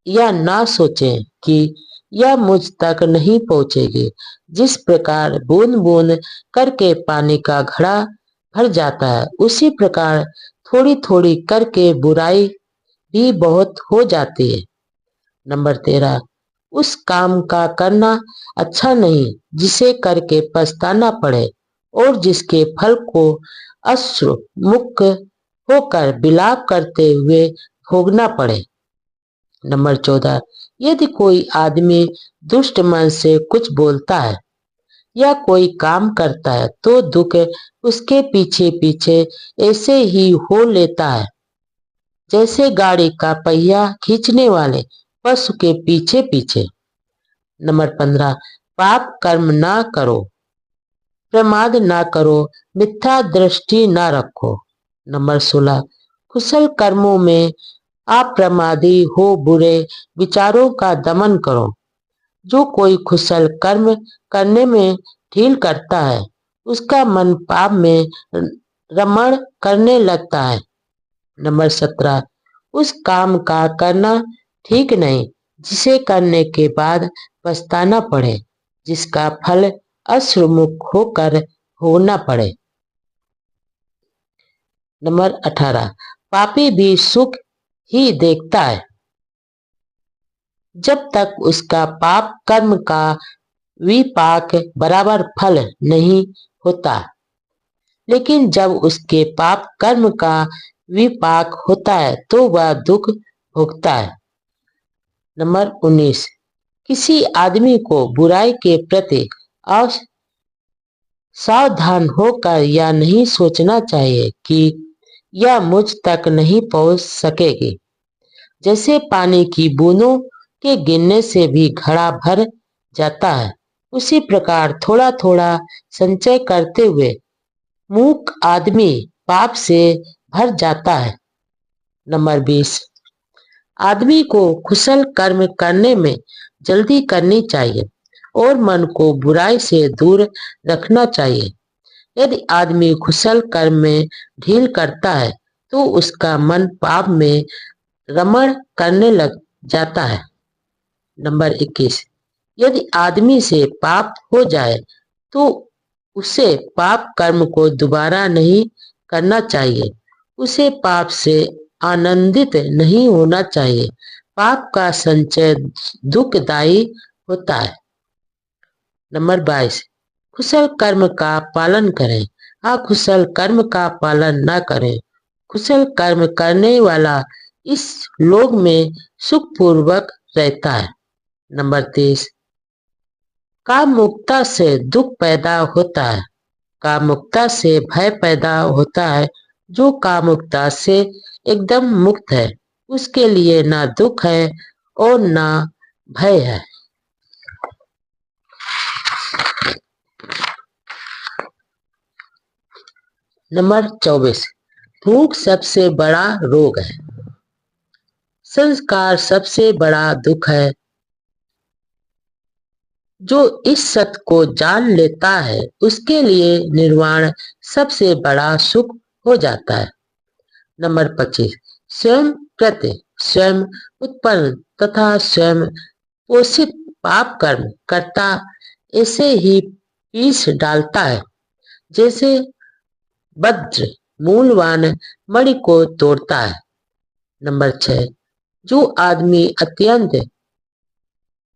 S1: यह ना सोचें कि यह मुझ तक नहीं पहुंचेगी। जिस प्रकार बूंद बूंद करके पानी का घड़ा भर जाता है, उसी प्रकार थोड़ी थोड़ी करके बुराई भी बहुत हो जाती है। नंबर 13, उस काम का करना अच्छा नहीं जिसे करके पछताना पड़े और जिसके फल को अश्रु मुक्त होकर विलाप करते हुए भोगना पड़े। नंबर 14, यदि कोई आदमी दुष्ट मन से कुछ बोलता है या कोई काम करता है तो दुख उसके पीछे पीछे ऐसे ही हो लेता है जैसे गाड़ी का पहिया खींचने वाले पशु के पीछे पीछे। नंबर 15, पाप कर्म ना करो, प्रमाद ना करो, मिथ्या दृष्टि ना रखो। नंबर 16, कुशल कर्मों में अप्रमादी हो, बुरे विचारों का दमन करो। जो कोई कुशल कर्म करने में ढील करता है, उसका मन पाप में रमण करने लगता है। नंबर 17, उस काम का करना ठीक नहीं जिसे करने के बाद पछताना पड़े, जिसका फल अश्रुमुख होकर होना पड़े। नंबर 18, पापी भी सुख ही देखता है जब तक उसका पाप कर्म का विपाक बराबर फल नहीं होता, लेकिन जब उसके पाप कर्म का विपाक होता है तो वह दुख भोगता है। नंबर 19, किसी आदमी को बुराई के प्रति सावधान होकर यह नहीं सोचना चाहिए कि यह मुझ तक नहीं पहुंच सकेगी। जैसे पानी की बूंदों के गिरने से भी घड़ा भर जाता है, उसी प्रकार थोड़ा थोड़ा संचय करते हुए मूक आदमी पाप से भर जाता है। नंबर 20, आदमी को कुशल कर्म करने में जल्दी करनी चाहिए और मन को बुराई से दूर रखना चाहिए। यदि आदमी कुशल कर्म में ढील करता है तो उसका मन पाप में रमण करने लग जाता है। नंबर 21, यदि आदमी से पाप हो जाए तो उसे पाप कर्म को दोबारा नहीं करना चाहिए। उसे पाप से आनंदित नहीं होना चाहिए। पाप का संचय दुखदायी होता है। नंबर 22, कुशल कर्म का पालन करें, अकुशल कर्म का पालन न करें। कुशल कर्म करने वाला इस लोक में सुखपूर्वक रहता है। नंबर 23, कामुकता से दुख पैदा होता है, कामुकता से भय पैदा होता है। जो कामुकता से एकदम मुक्त है उसके लिए ना दुख है और ना भय है। नंबर 24, भूख सबसे बड़ा रोग है, संस्कार सबसे बड़ा दुख है। जो इस सत्य को जान लेता है उसके लिए निर्वाण सबसे बड़ा सुख हो जाता है। नंबर 25, स्वयं प्रति स्वयं उत्पन्न तथा स्वयं पोषित पाप कर्म करता ऐसे ही पीस डालता है जैसे वज्र मूलवान मणि को तोड़ता है। नंबर 6, जो आदमी अत्यंत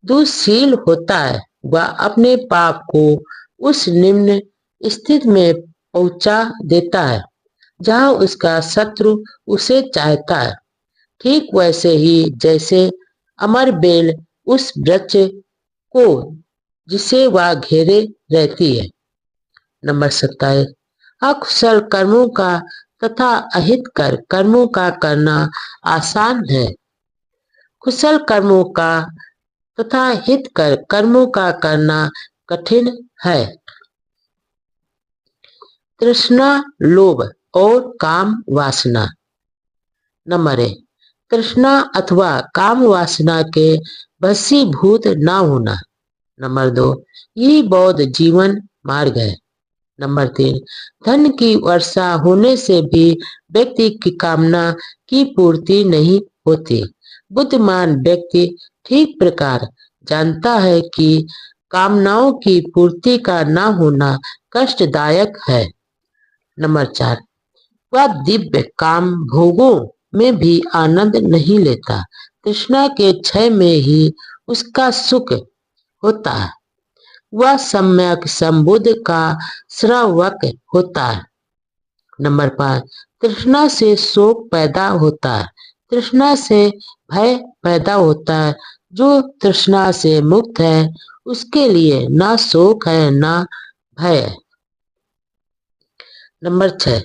S1: दुशील होता है वह अपने पाप को उस निम्न स्थिति में पहुंचा देता है जहां उसका शत्रु उसे चाहता है, ठीक वैसे ही जैसे अमर बेल उस वृक्ष को जिसे वह घेरे रहती है। नंबर 27, अकुशल कर्मों का तथा अहितकर कर्मों का करना आसान है, कुशल कर्मों का तथा हितकर कर्मों का करना कठिन है। तृष्णा, लोभ और काम वासना। नंबर 1, तृष्णा अथवा काम वासना के वशीभूत न होना। नंबर 2, यही बौद्ध जीवन मार्ग है। नंबर 3, धन की वर्षा होने से भी व्यक्ति की कामना की पूर्ति नहीं होती। बुद्धिमान व्यक्ति ठीक प्रकार जानता है कि कामनाओं की पूर्ति का न होना कष्टदायक है। नंबर 4, वह दिव्य काम भोगों में भी आनंद नहीं लेता, तृष्णा के क्षय में ही उसका सुख होता है। वह सम्यक संबुद्ध का श्रावक होता है। नंबर 5, तृष्णा से शोक पैदा होता है, तृष्णा से भय पैदा होता है। जो तृष्णा से मुक्त है उसके लिए ना शोक है ना भय है। नंबर 6,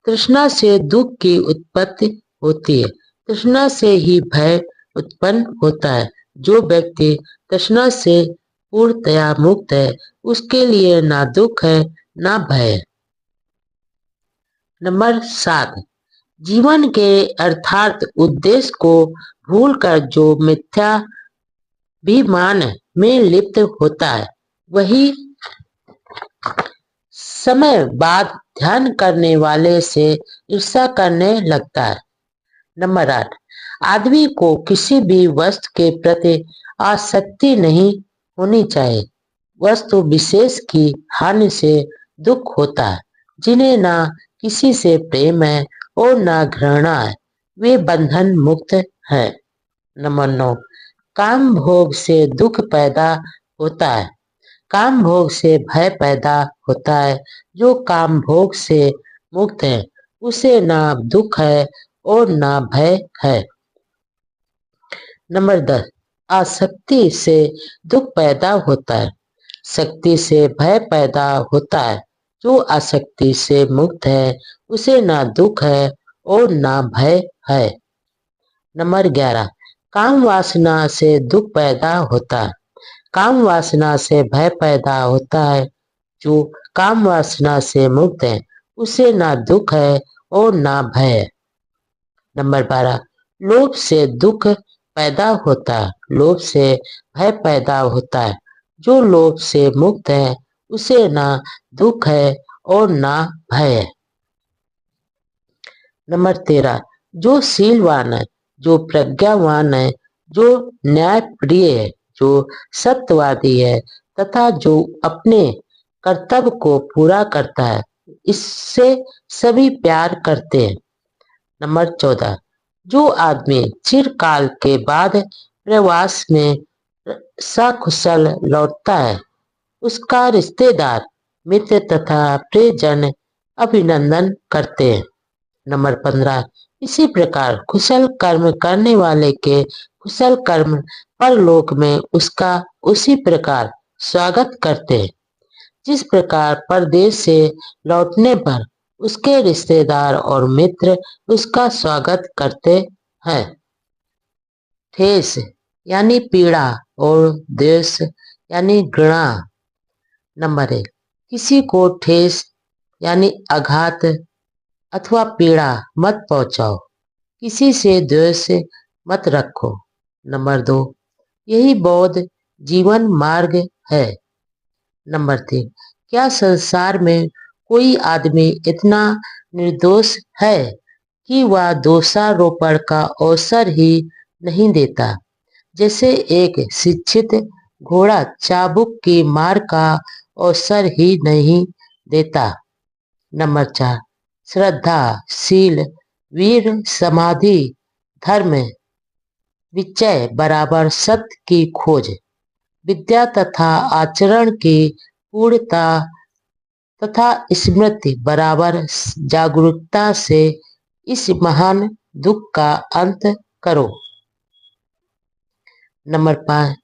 S1: तृष्णा से दुख की उत्पत्ति होती है, तृष्णा से ही भय उत्पन्न होता है। जो व्यक्ति तृष्णा से पूर्णतया मुक्त है उसके लिए ना दुख है ना भय है। नंबर 7, जीवन के अर्थात उद्देश्य को भूलकर जो मिथ्या विमान में लिप्त होता है वही समय बाद ध्यान करने वाले से ईर्ष्या करने लगता है। नंबर 8, आदमी को किसी भी वस्तु के प्रति आसक्ति नहीं होनी चाहिए। वस्तु विशेष की हानि से दुख होता है। जिन्हें ना किसी से प्रेम है और ना घृणा है वे बंधन मुक्त है। नंबर 9, काम भोग से दुख पैदा होता है, काम भोग से भय पैदा होता है। जो काम भोग से मुक्त है उसे ना दुख है और ना भय है। नंबर 10, आसक्ति से दुख पैदा होता है, शक्ति से भय पैदा होता है। जो आसक्ति से मुक्त है उसे ना दुख है और ना भय है। नंबर 11, काम वासना से दुख पैदा होता है, काम वासना से भय पैदा होता है। जो काम वासना से मुक्त है उसे ना दुख है और ना भय। नंबर 12, लोभ से दुख पैदा होता है, लोभ से भय पैदा होता है। जो लोभ से मुक्त है उसे ना दुख है और ना भय है। नंबर 13, जो शीलवान है, जो प्रज्ञावान है, जो न्याय प्रिय है, जो सत्यवादी है तथा जो अपने कर्तव्य को पूरा करता है, इससे सभी प्यार करते हैं। नंबर 14, जो आदमी चिरकाल के बाद प्रवास में सकुशल लौटता है, उसका रिश्तेदार, मित्र तथा प्रियजन अभिनंदन करते हैं। नंबर 15, इसी प्रकार कुशल कर्म करने वाले के कुशल कर्म परलोक में उसका उसी प्रकार स्वागत करते हैं, जिस प्रकार परदेश से लौटने पर उसके रिश्तेदार और मित्र उसका स्वागत करते हैं। ठेस यानी पीड़ा और द्वेष यानी घृणा। नंबर 1, किसी को ठेस यानी आघात अथवा पीड़ा मत पहुंचाओ, किसी से द्वेष मत रखो। नंबर 2, यही बौद्ध जीवन मार्ग है। नंबर 3, क्या संसार में कोई आदमी इतना निर्दोष है कि वह दोषारोपण का अवसर ही नहीं देता, जैसे एक शिक्षित घोड़ा चाबुक की मार का अवसर ही नहीं देता। नंबर 4, श्रद्धा, शील, वीर, समाधि, धर्म, विचय बराबर सत्य की खोज, विद्या तथा आचरण की पूर्णता तथा स्मृति बराबर जागरूकता से इस महान दुख का अंत करो। नंबर 5,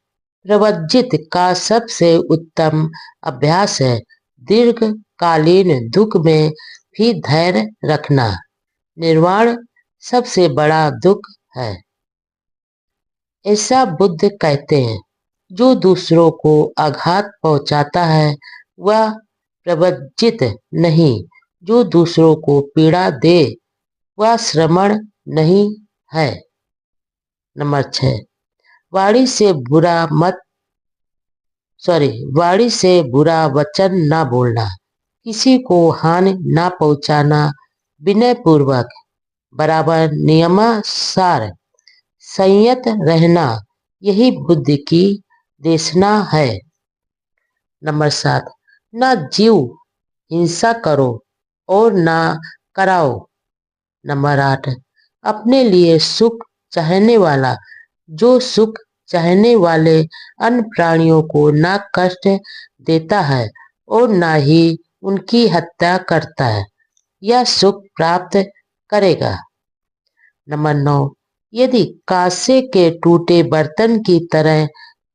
S1: प्रवज्जित का सबसे उत्तम अभ्यास है दीर्घकालीन दुख में भी धैर्य रखना। निर्वाण सबसे बड़ा दुख है, ऐसा बुद्ध कहते हैं। जो दूसरों को आघात पहुंचाता है वह प्रवज्जित नहीं, जो दूसरों को पीड़ा दे वह श्रमण नहीं है। नंबर 6, वाणी से बुरा वचन ना बोलना, किसी को हानि ना पहुंचाना, विनय पूर्वक बराबर नियमानुसार संयत रहना, यही बुद्ध की देशना है। नंबर 7, ना जीव हिंसा करो और ना कराओ। नंबर 8, अपने लिए सुख चाहने वाला जो सुख चाहने वाले अन्य प्राणियों को ना कष्ट देता है और ना ही उनकी हत्या करता है, यह सुख प्राप्त करेगा। नंबर 9, यदि कांसे के टूटे बर्तन की तरह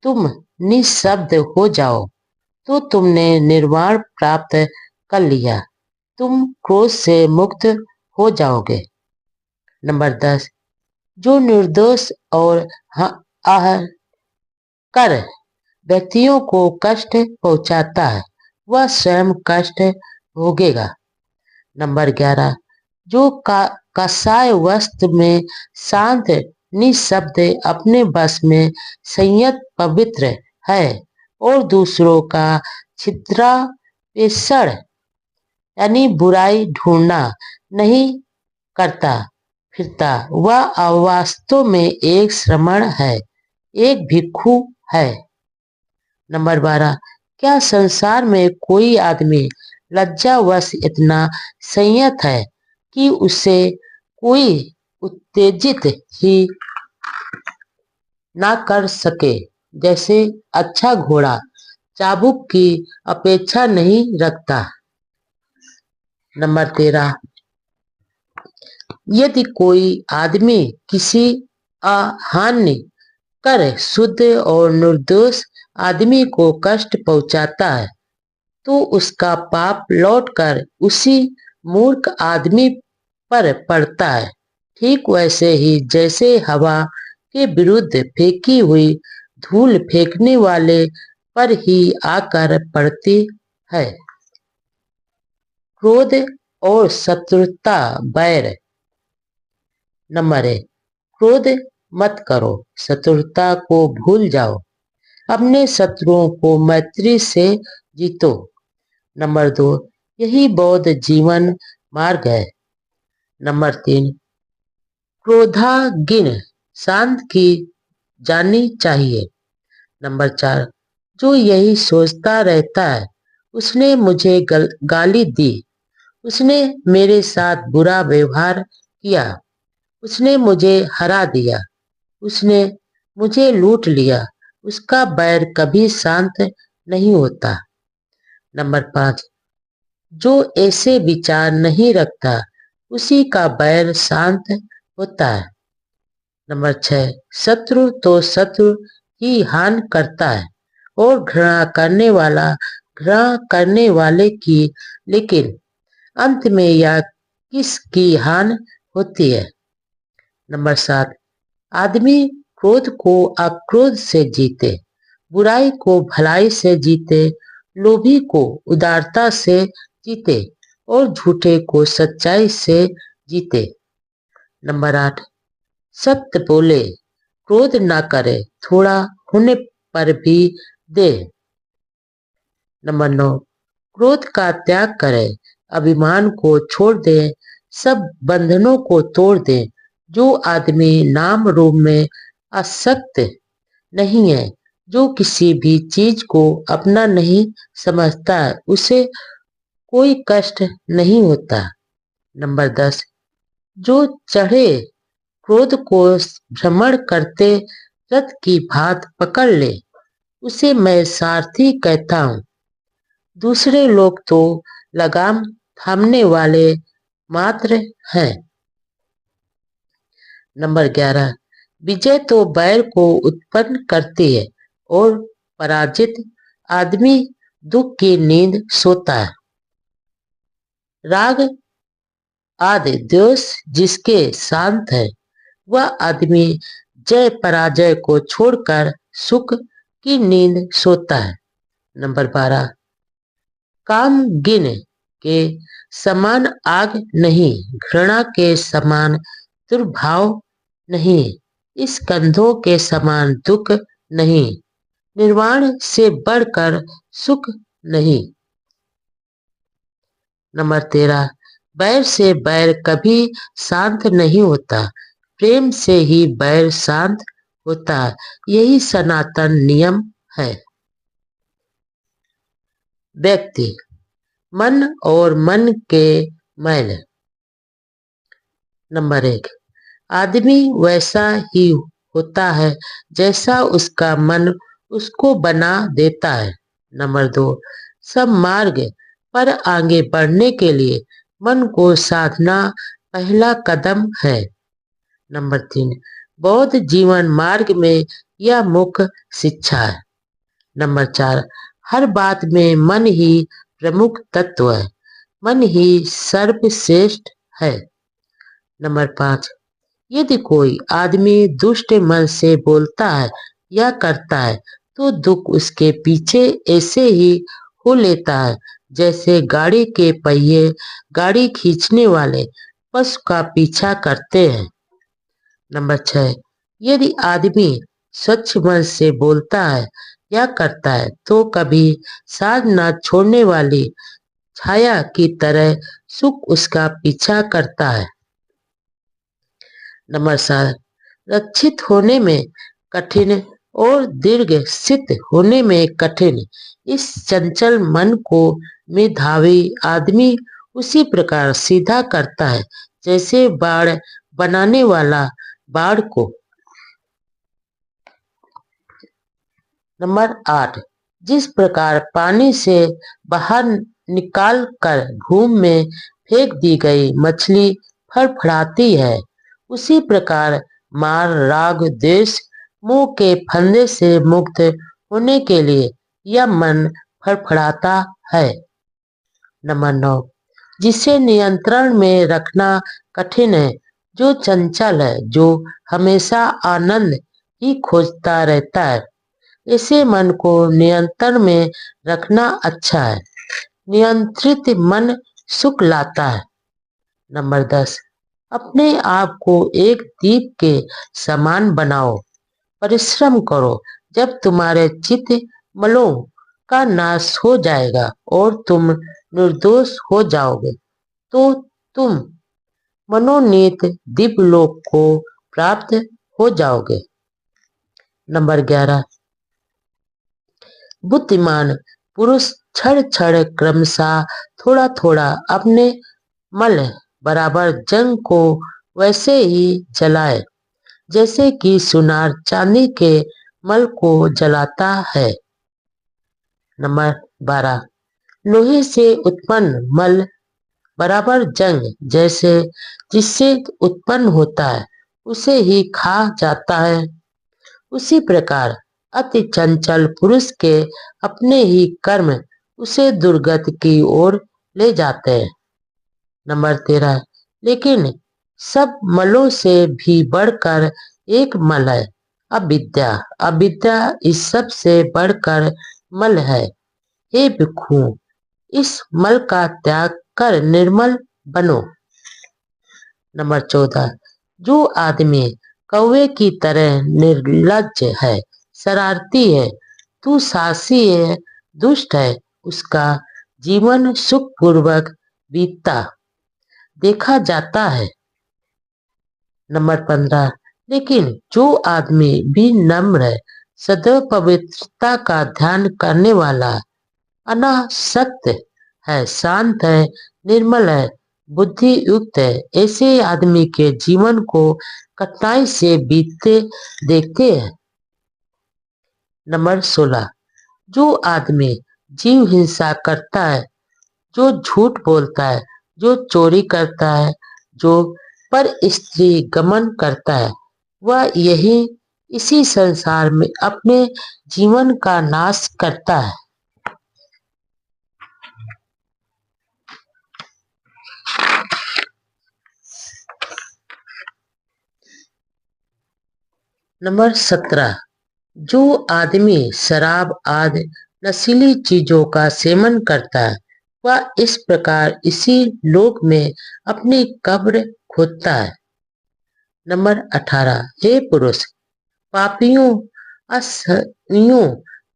S1: तुम निःशब्द हो जाओ तो तुमने निर्वाण प्राप्त कर लिया, तुम क्रोध से मुक्त हो जाओगे। नंबर 10, जो निर्दोष और कर व्यक्तियों को कष्ट पहुंचाता है वह स्वयं कष्ट भोगेगा। नंबर 11, जो कसाय वस्त्र में शांत निःशब्द अपने बस में संयत पवित्र है और दूसरों का छिद्रापेषण यानी बुराई ढूंढना नहीं करता फिरता, वह वास्तव में एक श्रमण है, एक भिक्षु है। नंबर 12, क्या संसार में कोई आदमी लज्जावश इतना संयत है कि उसे कोई उत्तेजित ही ना कर सके, जैसे अच्छा घोड़ा चाबुक की अपेक्षा नहीं रखता। नंबर 13, यदि कोई आदमी किसी अहानि कर शुद्ध और निर्दोष आदमी को कष्ट पहुंचाता है तो उसका पाप लौटकर उसी मूर्ख आदमी पर पड़ता है, ठीक वैसे ही जैसे हवा के विरुद्ध फेंकी हुई धूल फेंकने वाले पर ही आकर पड़ती है। क्रोध और शत्रुता बैर। नंबर 1, क्रोध मत करो, शत्रुता को भूल जाओ, अपने शत्रुओं को मैत्री से जीतो। नंबर 2, यही बौद्ध जीवन मार्ग है। नंबर 3, क्रोधागिन शांत की जानी चाहिए। नंबर 4, जो यही सोचता रहता है उसने मुझे गाली दी, उसने मेरे साथ बुरा व्यवहार किया, उसने मुझे हरा दिया, उसने मुझे लूट लिया, उसका बैर कभी शांत नहीं होता। नंबर 5, जो ऐसे विचार नहीं रखता उसी का बैर शांत होता है। नंबर 6, शत्रु तो शत्रु ही हानि करता है और घृणा करने वाले की, लेकिन अंत में यह किसकी हानि होती है। नंबर 7, आदमी क्रोध को अक्रोध से जीते, बुराई को भलाई से जीते, लोभी को उदारता से जीते और झूठे को सच्चाई से जीते। नंबर 8, सत्य बोले, क्रोध ना करे, थोड़ा होने पर भी दे। नंबर 9, क्रोध का त्याग करे, अभिमान को छोड़ दे, सब बंधनों को तोड़ दे। जो आदमी नाम रूप में आसक्त नहीं है, जो किसी भी चीज को अपना नहीं समझता, उसे कोई कष्ट नहीं होता। नंबर 10, जो चढ़े क्रोध को भ्रमण करते रथ की भात पकड़ ले, उसे मैं सारथी कहता हूँ। दूसरे लोग तो लगाम थामने वाले मात्र हैं। नंबर 11, विजय तो बैर को उत्पन्न करती है और पराजित आदमी दुख की नींद सोता है। राग आदि द्वेष जिसके शांत है, वह आदमी जय पराजय को छोड़कर सुख की नींद सोता है। नंबर 12, काम गिन के समान आग नहीं, घृणा के समान दुर्भाव नहीं, इस कंधों के समान दुख नहीं, निर्वाण से बढ़कर सुख नहीं। नंबर 13, बैर से बैर कभी शांत नहीं होता, प्रेम से ही बैर शांत होता है, यही सनातन नियम है। व्यक्ति, मन और मन के मैल। नंबर 1, आदमी वैसा ही होता है जैसा उसका मन उसको बना देता है। नंबर 2, सब मार्ग पर आगे बढ़ने के लिए मन को साधना पहला कदम है। नंबर 3, बौद्ध जीवन मार्ग में यह मुख्य शिक्षा है। नंबर 4, हर बात में मन ही प्रमुख तत्व है, मन ही सर्वश्रेष्ठ है। नंबर 5, यदि कोई आदमी दुष्ट मन से बोलता है या करता है तो दुख उसके पीछे ऐसे ही हो लेता है जैसे गाड़ी के पहिए गाड़ी खींचने वाले पशु का पीछा करते हैं। नंबर 6, यदि आदमी स्वच्छ मन से बोलता है या करता है तो कभी साथ न छोड़ने वाली छाया की तरह सुख उसका पीछा करता है। नंबर 7, रक्षित होने में कठिन और दीर्घ सिद्ध होने में कठिन इस चंचल मन को मेधावी आदमी उसी प्रकार सीधा करता है जैसे बाड़ बनाने वाला बाड़ को। नंबर 8, जिस प्रकार पानी से बाहर निकाल कर घूम में फेंक दी गई मछली फड़फड़ाती है, उसी प्रकार मार राग द्वेष मोह के फंदे से मुक्त होने के लिए यह मन फड़फड़ाता है। नंबर 9, जिसे नियंत्रण में रखना कठिन है, जो चंचल है, जो हमेशा आनंद ही खोजता रहता है, ऐसे मन को नियंत्रण में रखना अच्छा है। नियंत्रित मन सुख लाता है। नंबर 10, अपने आप को एक दीप के समान बनाओ, परिश्रम करो। जब तुम्हारे चित्त मलों का नाश हो जाएगा और तुम निर्दोष हो जाओगे, तो तुम मनोनीत दिव्यलोक को प्राप्त हो जाओगे। नंबर 11, बुद्धिमान पुरुष क्षण क्षण क्रमशः थोड़ा थोड़ा अपने मल बराबर जंग को वैसे ही जलाए जैसे कि सुनार चांदी के मल को जलाता है। नंबर 12, लोहे से उत्पन्न मल बराबर जंग जैसे जिससे उत्पन्न होता है उसे ही खा जाता है, उसी प्रकार अति चंचल पुरुष के अपने ही कर्म उसे दुर्गति की ओर ले जाते हैं। नंबर 13, लेकिन सब मलों से भी बढ़कर एक मल है, अविद्या। अविद्या इस सब से बढ़कर मल है। हे भिक्षु, इस मल का त्याग कर निर्मल बनो। नंबर 14, जो आदमी कौवे की तरह निर्लज्ज है, शरारती है, तू साहसी है, दुष्ट है, उसका जीवन सुखपूर्वक बीतता देखा जाता है। नंबर 15, लेकिन जो आदमी भी नम्र है, सदैव पवित्रता का ध्यान करने वाला, अनासक्त है, शांत है, निर्मल है, बुद्धि युक्त है, ऐसे आदमी के जीवन को कठिनाई से बीतते देखते हैं। नंबर 16, जो आदमी जीव हिंसा करता है, जो झूठ बोलता है, जो चोरी करता है, जो पर स्त्री गमन करता है, वह यही इसी संसार में अपने जीवन का नाश करता है। नंबर 17, जो आदमी शराब आदि नशीली चीजों का सेवन करता है, वह इस प्रकार इसी लोक में अपनी कब्र खोदता है। नंबर 18, हे पुरुष, पापियों असनियों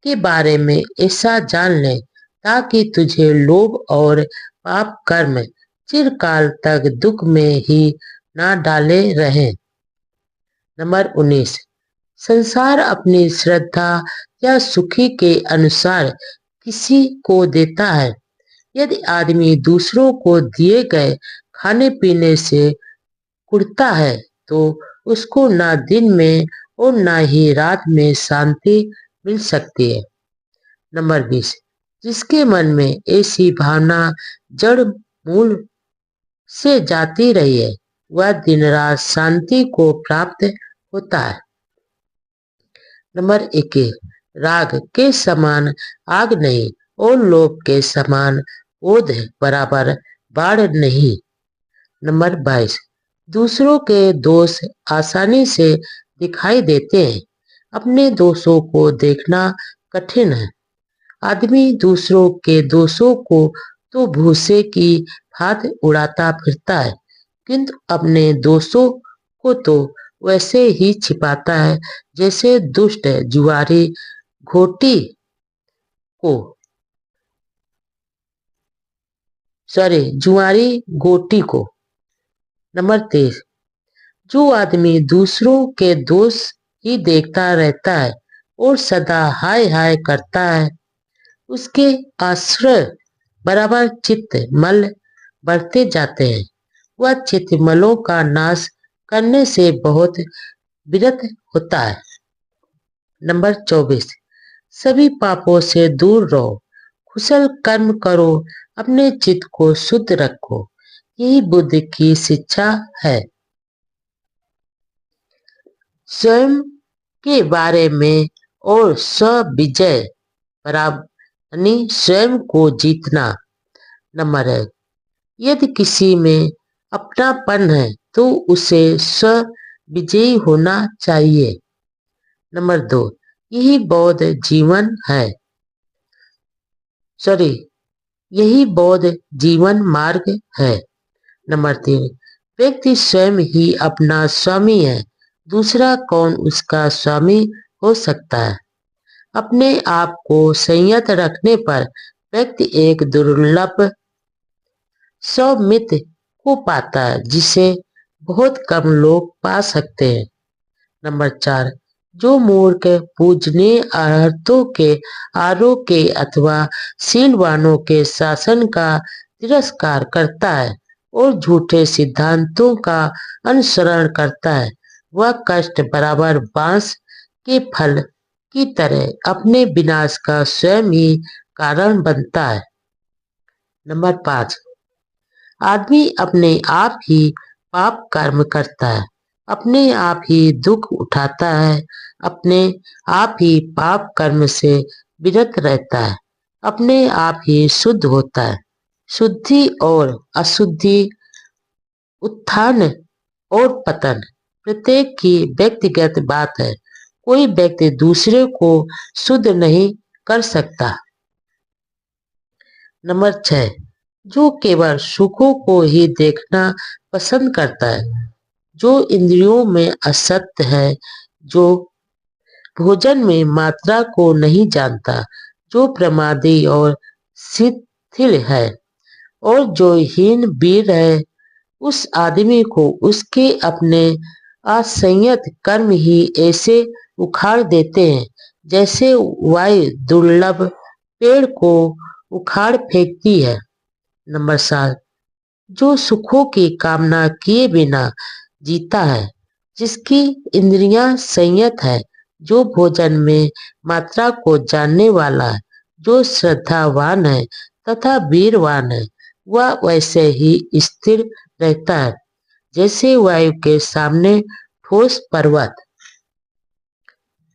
S1: के बारे में ऐसा जान ले ताकि तुझे लोभ और पाप कर्म चिरकाल तक दुख में ही ना डाले रहें। नंबर 19, संसार अपनी श्रद्धा या सुखी के अनुसार किसी को देता है। यदि आदमी दूसरों को दिए गए खाने पीने से कुढ़ता है तो उसको ना दिन में और ना ही रात में शांति मिल सकती है। नंबर 20, जिसके मन में ऐसी भावना जड़ मूल से जाती रही है, वह दिन रात शांति को प्राप्त होता है। नंबर 21, राग के समान आग नहीं और लोभ के समान ओध बराबर बाढ़ नहीं। नंबर 22, दूसरों के दोष आसानी से दिखाई देते हैं, अपने दोषों को देखना कठिन है। आदमी दूसरों के दोषों को तो भूसे की भांति उड़ाता फिरता है, किंतु अपने दोषों को तो वैसे ही छिपाता है जैसे दुष्ट जुआरी घोटी को जुआरी गोटी को। नंबर 23, जो आदमी दूसरों के दोष ही देखता रहता है और सदा हाय हाय करता है, उसके आश्रय बराबर चित्त मल बढ़ते जाते हैं। वह चित्त मलों का नाश करने से बहुत विरत होता है। नंबर 24, सभी पापों से दूर रहो, कुशल कर्म करो, अपने चित्त को शुद्ध रखो, यही बुद्ध की शिक्षा है। स्वयं के बारे में और स्व विजय बराबर यानी स्वयं को जीतना। नंबर 1, यदि किसी में अपनापन है तो उसे स्व विजयी होना चाहिए। नंबर 2, यही बौद्ध जीवन है, यही बौद्ध जीवन मार्ग है। नंबर 3, व्यक्ति स्वयं ही अपना स्वामी है, दूसरा कौन उसका स्वामी हो सकता है। अपने आप को संयत रखने पर व्यक्ति एक दुर्लभ सौमित्र को पाता है, जिसे बहुत कम लोग पा सकते हैं। नंबर 4, जो मूर्ख पूजनीय अर्थों के आरोग्य अथवा शीलवानों के शासन का तिरस्कार करता है और झूठे सिद्धांतों का अनुसरण करता है, वह कष्ट बराबर बांस के फल की तरह अपने विनाश का स्वयं ही कारण बनता है। नंबर 5, आदमी अपने आप ही पाप कर्म करता है, अपने आप ही दुख उठाता है, अपने आप ही पाप कर्म से विरत रहता है, अपने आप ही शुद्ध होता है। शुद्धि और अशुद्धि, उत्थान और पतन प्रत्येक की व्यक्तिगत बात है। कोई व्यक्ति दूसरे को शुद्ध नहीं कर सकता। नंबर 6, जो केवल सुखों को ही देखना पसंद करता है, जो इंद्रियों में असक्त है, जो भोजन में मात्रा को नहीं जानता, जो प्रमादी और शिथिल है और जो हीन वीर है, उस आदमी को उसके अपने असंयत कर्म ही ऐसे उखाड़ देते हैं जैसे वायु दुर्लभ पेड़ को उखाड़ फेंकती है। नंबर 7, जो सुखों की कामना किए बिना जीता है, जिसकी इंद्रियां संयत है, जो भोजन में मात्रा को जानने वाला है, जो श्रद्धावान है तथा वीरवान है, वह वैसे ही स्थिर रहता है जैसे वायु के सामने ठोस पर्वत।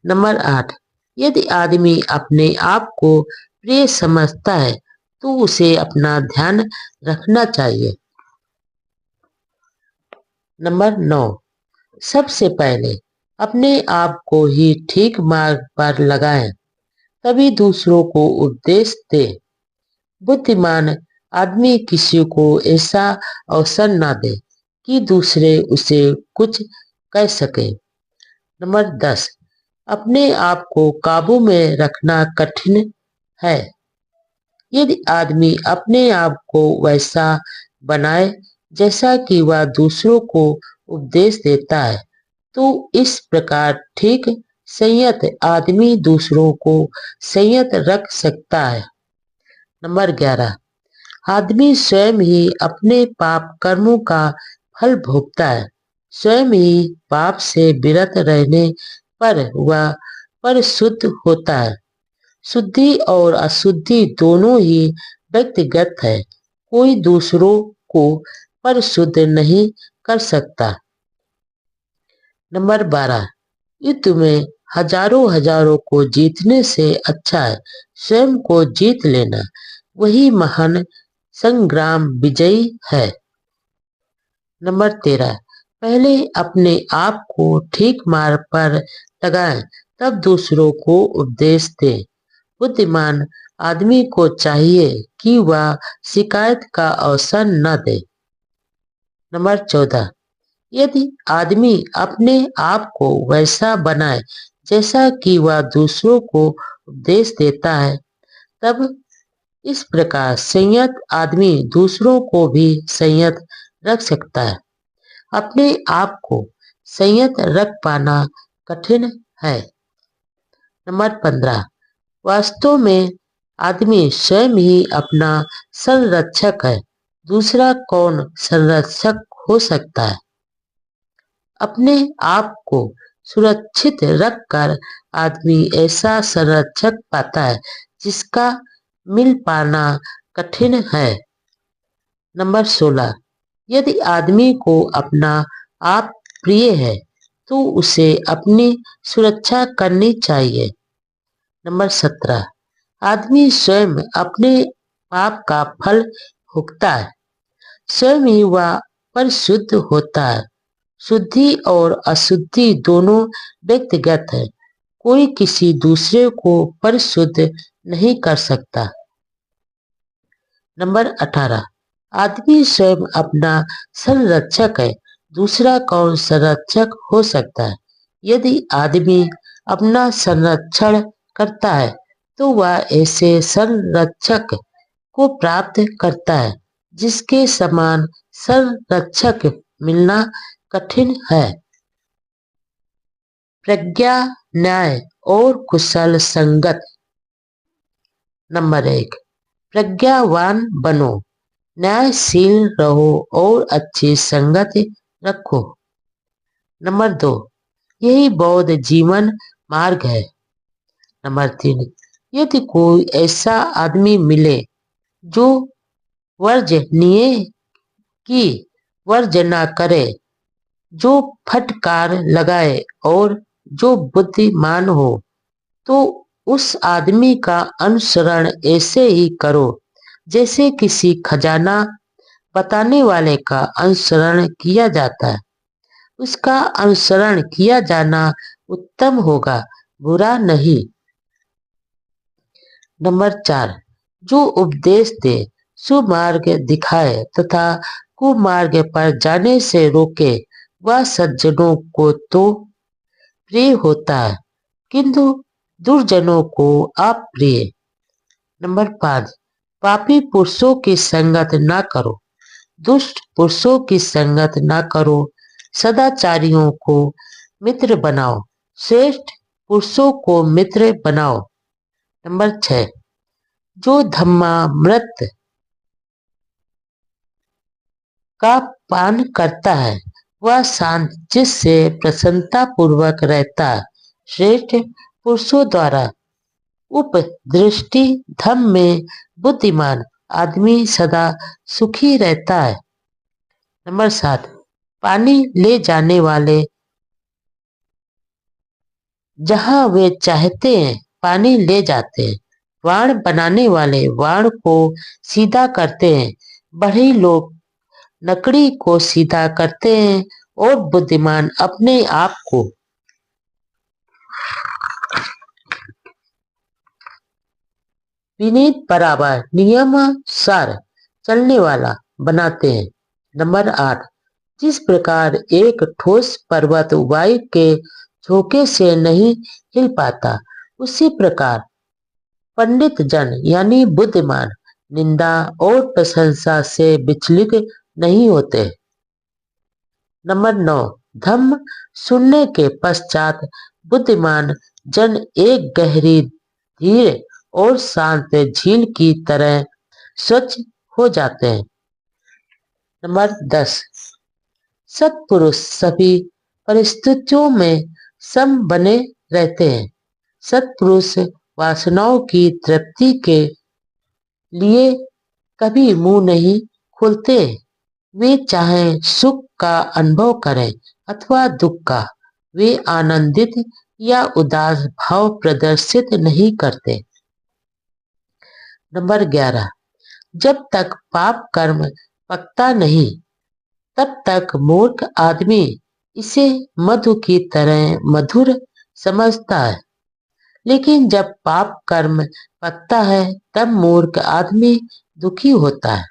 S1: नंबर 8, यदि आदमी अपने आप को प्रिय समझता है तो उसे अपना ध्यान रखना चाहिए। नंबर 9, सबसे पहले अपने आप को ही ठीक मार्ग पर लगाएं, तभी दूसरों को उपदेश दे। बुद्धिमान आदमी किसी को ऐसा अवसर न दे कि दूसरे उसे कुछ कह सके। नंबर 10, अपने आप को काबू में रखना कठिन है। यदि आदमी अपने आप को वैसा बनाए जैसा कि वह दूसरों को उपदेश देता है, तो इस प्रकार ठीक संयत आदमी दूसरों को संयत रख सकता है। नंबर 11, आदमी स्वयं ही अपने पाप कर्मों का फल भोगता है। स्वयं ही पाप से विरत रहने पर वह परिशुद्ध होता है। शुद्धि और अशुद्धि दोनों ही व्यक्तिगत है, कोई दूसरों को परिशुद्ध नहीं कर सकता। नंबर 12, युद्ध में हजारों हजारों को जीतने से अच्छा है स्वयं को जीत लेना, वही महान संग्राम विजयी है। नंबर 13, पहले अपने आप को ठीक मार्ग पर लगाएं, तब दूसरों को उपदेश दें। बुद्धिमान आदमी को चाहिए कि वह शिकायत का अवसर न दे। नंबर 14, यदि आदमी अपने आप को वैसा बनाए जैसा कि वह दूसरों को उपदेश देता है, तब इस प्रकार संयत आदमी दूसरों को भी संयत रख सकता है। अपने आप को संयत रख पाना कठिन है। नंबर 15, वास्तव में आदमी स्वयं ही अपना संरक्षक है, दूसरा कौन संरक्षक हो सकता है। अपने आप को सुरक्षित रखकर आदमी ऐसा संरक्षक पाता है जिसका मिल पाना कठिन है। नंबर 16, यदि आदमी को अपना आप प्रिय है तो उसे अपनी सुरक्षा करनी चाहिए। नंबर 17, आदमी स्वयं अपने पाप का फल भोगता है, स्वयं ही वह परिशुद्ध होता है। शुद्धि और अशुद्धि दोनों व्यक्तिगत है, कोई किसी दूसरे को परिशुद्ध नहीं कर सकता। नंबर 18, आदमी स्वयं अपना संरक्षक है, दूसरा कौन संरक्षक हो सकता है? यदि आदमी अपना संरक्षण करता है तो वह ऐसे संरक्षक को प्राप्त करता है जिसके समान संरक्षक मिलना कठिन है। प्रज्ञा, न्याय और कुशल संगत। नंबर 1, प्रज्ञावान बनो, न्यायशील रहो और अच्छी संगत रखो। नंबर 2, यही बौद्ध जीवन मार्ग है। नंबर 3, यदि कोई ऐसा आदमी मिले जो वर्जनीय की वर्ज ना करे, जो फटकार लगाए और जो बुद्धिमान हो, तो उस आदमी का अनुसरण ऐसे ही करो जैसे किसी खजाना बताने वाले का अनुसरण किया जाता है। उसका अनुसरण किया जाना उत्तम होगा, बुरा नहीं। नंबर 4, जो उपदेश दे, सुमार्ग दिखाए तथा कुमार्ग पर जाने से रोके, वह सज्जनों को तो प्रिय होता है किंतु दुर्जनों को अप्रिय। नंबर 5, पापी पुरुषों की संगत ना करो, दुष्ट पुरुषों की संगत ना करो, सदाचारियों को मित्र बनाओ, श्रेष्ठ पुरुषों को मित्र बनाओ। नंबर 6, जो धम्मामृत का पान करता है वह शांत चित्त से प्रसन्नता पूर्वक रहता है। श्रेष्ठ पुरुषों द्वारा उपदृष्टि धम्म में बुद्धिमान आदमी सदा सुखी रहता है। नंबर 7, पानी ले जाने वाले जहां वे चाहते हैं पानी ले जाते हैं, वाण बनाने वाले वाण को सीधा करते हैं, बढ़ई लोग लकड़ी को सीधा करते हैं और बुद्धिमान अपने आप को विनीत बराबर नियमानुसार चलने वाला बनाते हैं। नंबर 8, जिस प्रकार एक ठोस पर्वत वायु के झोंके से नहीं हिल पाता, उसी प्रकार पंडित जन यानी बुद्धिमान निंदा और प्रशंसा से विचलित नहीं होते। नंबर 9, धम्म सुनने के पश्चात बुद्धिमान जन एक गहरी धीर और शांत झील की तरह स्वच्छ हो जाते हैं। नंबर 10, सत्पुरुष सभी परिस्थितियों में सम बने रहते हैं। सत्पुरुष वासनाओं की तृप्ति के लिए कभी मुंह नहीं खोलते। वे चाहे सुख का अनुभव करें अथवा दुख का, वे आनंदित या उदास भाव प्रदर्शित नहीं करते। नंबर 11, जब तक पाप कर्म पकता नहीं तब तक मूर्ख आदमी इसे मधु की तरह मधुर समझता है, लेकिन जब पाप कर्म पकता है तब मूर्ख आदमी दुखी होता है।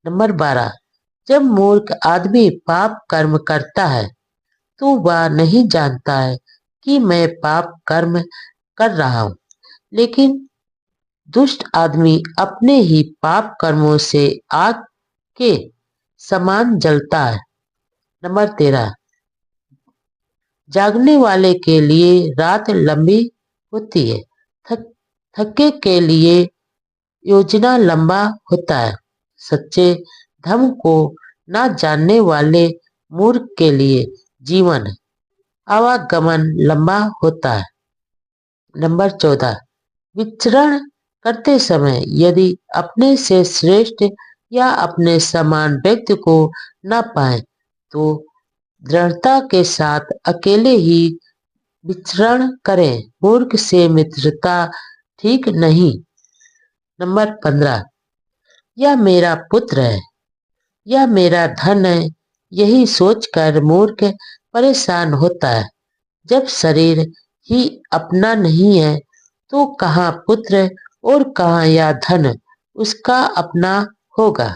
S1: नंबर 12, जब मूर्ख आदमी पाप कर्म करता है तो वह नहीं जानता है कि मैं पाप कर्म कर रहा हूं, लेकिन दुष्ट आदमी अपने ही पाप कर्मों से आग के समान जलता है। नंबर 13, जागने वाले के लिए रात लंबी होती है, थके के लिए योजना लंबा होता है। सच्चे धर्म को ना जानने वाले मूर्ख के लिए जीवन आवागमन लंबा होता है। नंबर 14, विचरण करते समय यदि अपने से श्रेष्ठ या अपने समान व्यक्ति को न पाए तो दृढ़ता के साथ अकेले ही विचरण करें। मूर्ख से मित्रता ठीक नहीं। नंबर 15, यह मेरा पुत्र है, यह मेरा धन है, यही सोचकर मूर्ख परेशान होता है। जब शरीर ही अपना नहीं है तो कहाँ पुत्र और कहाँ यह धन उसका अपना होगा।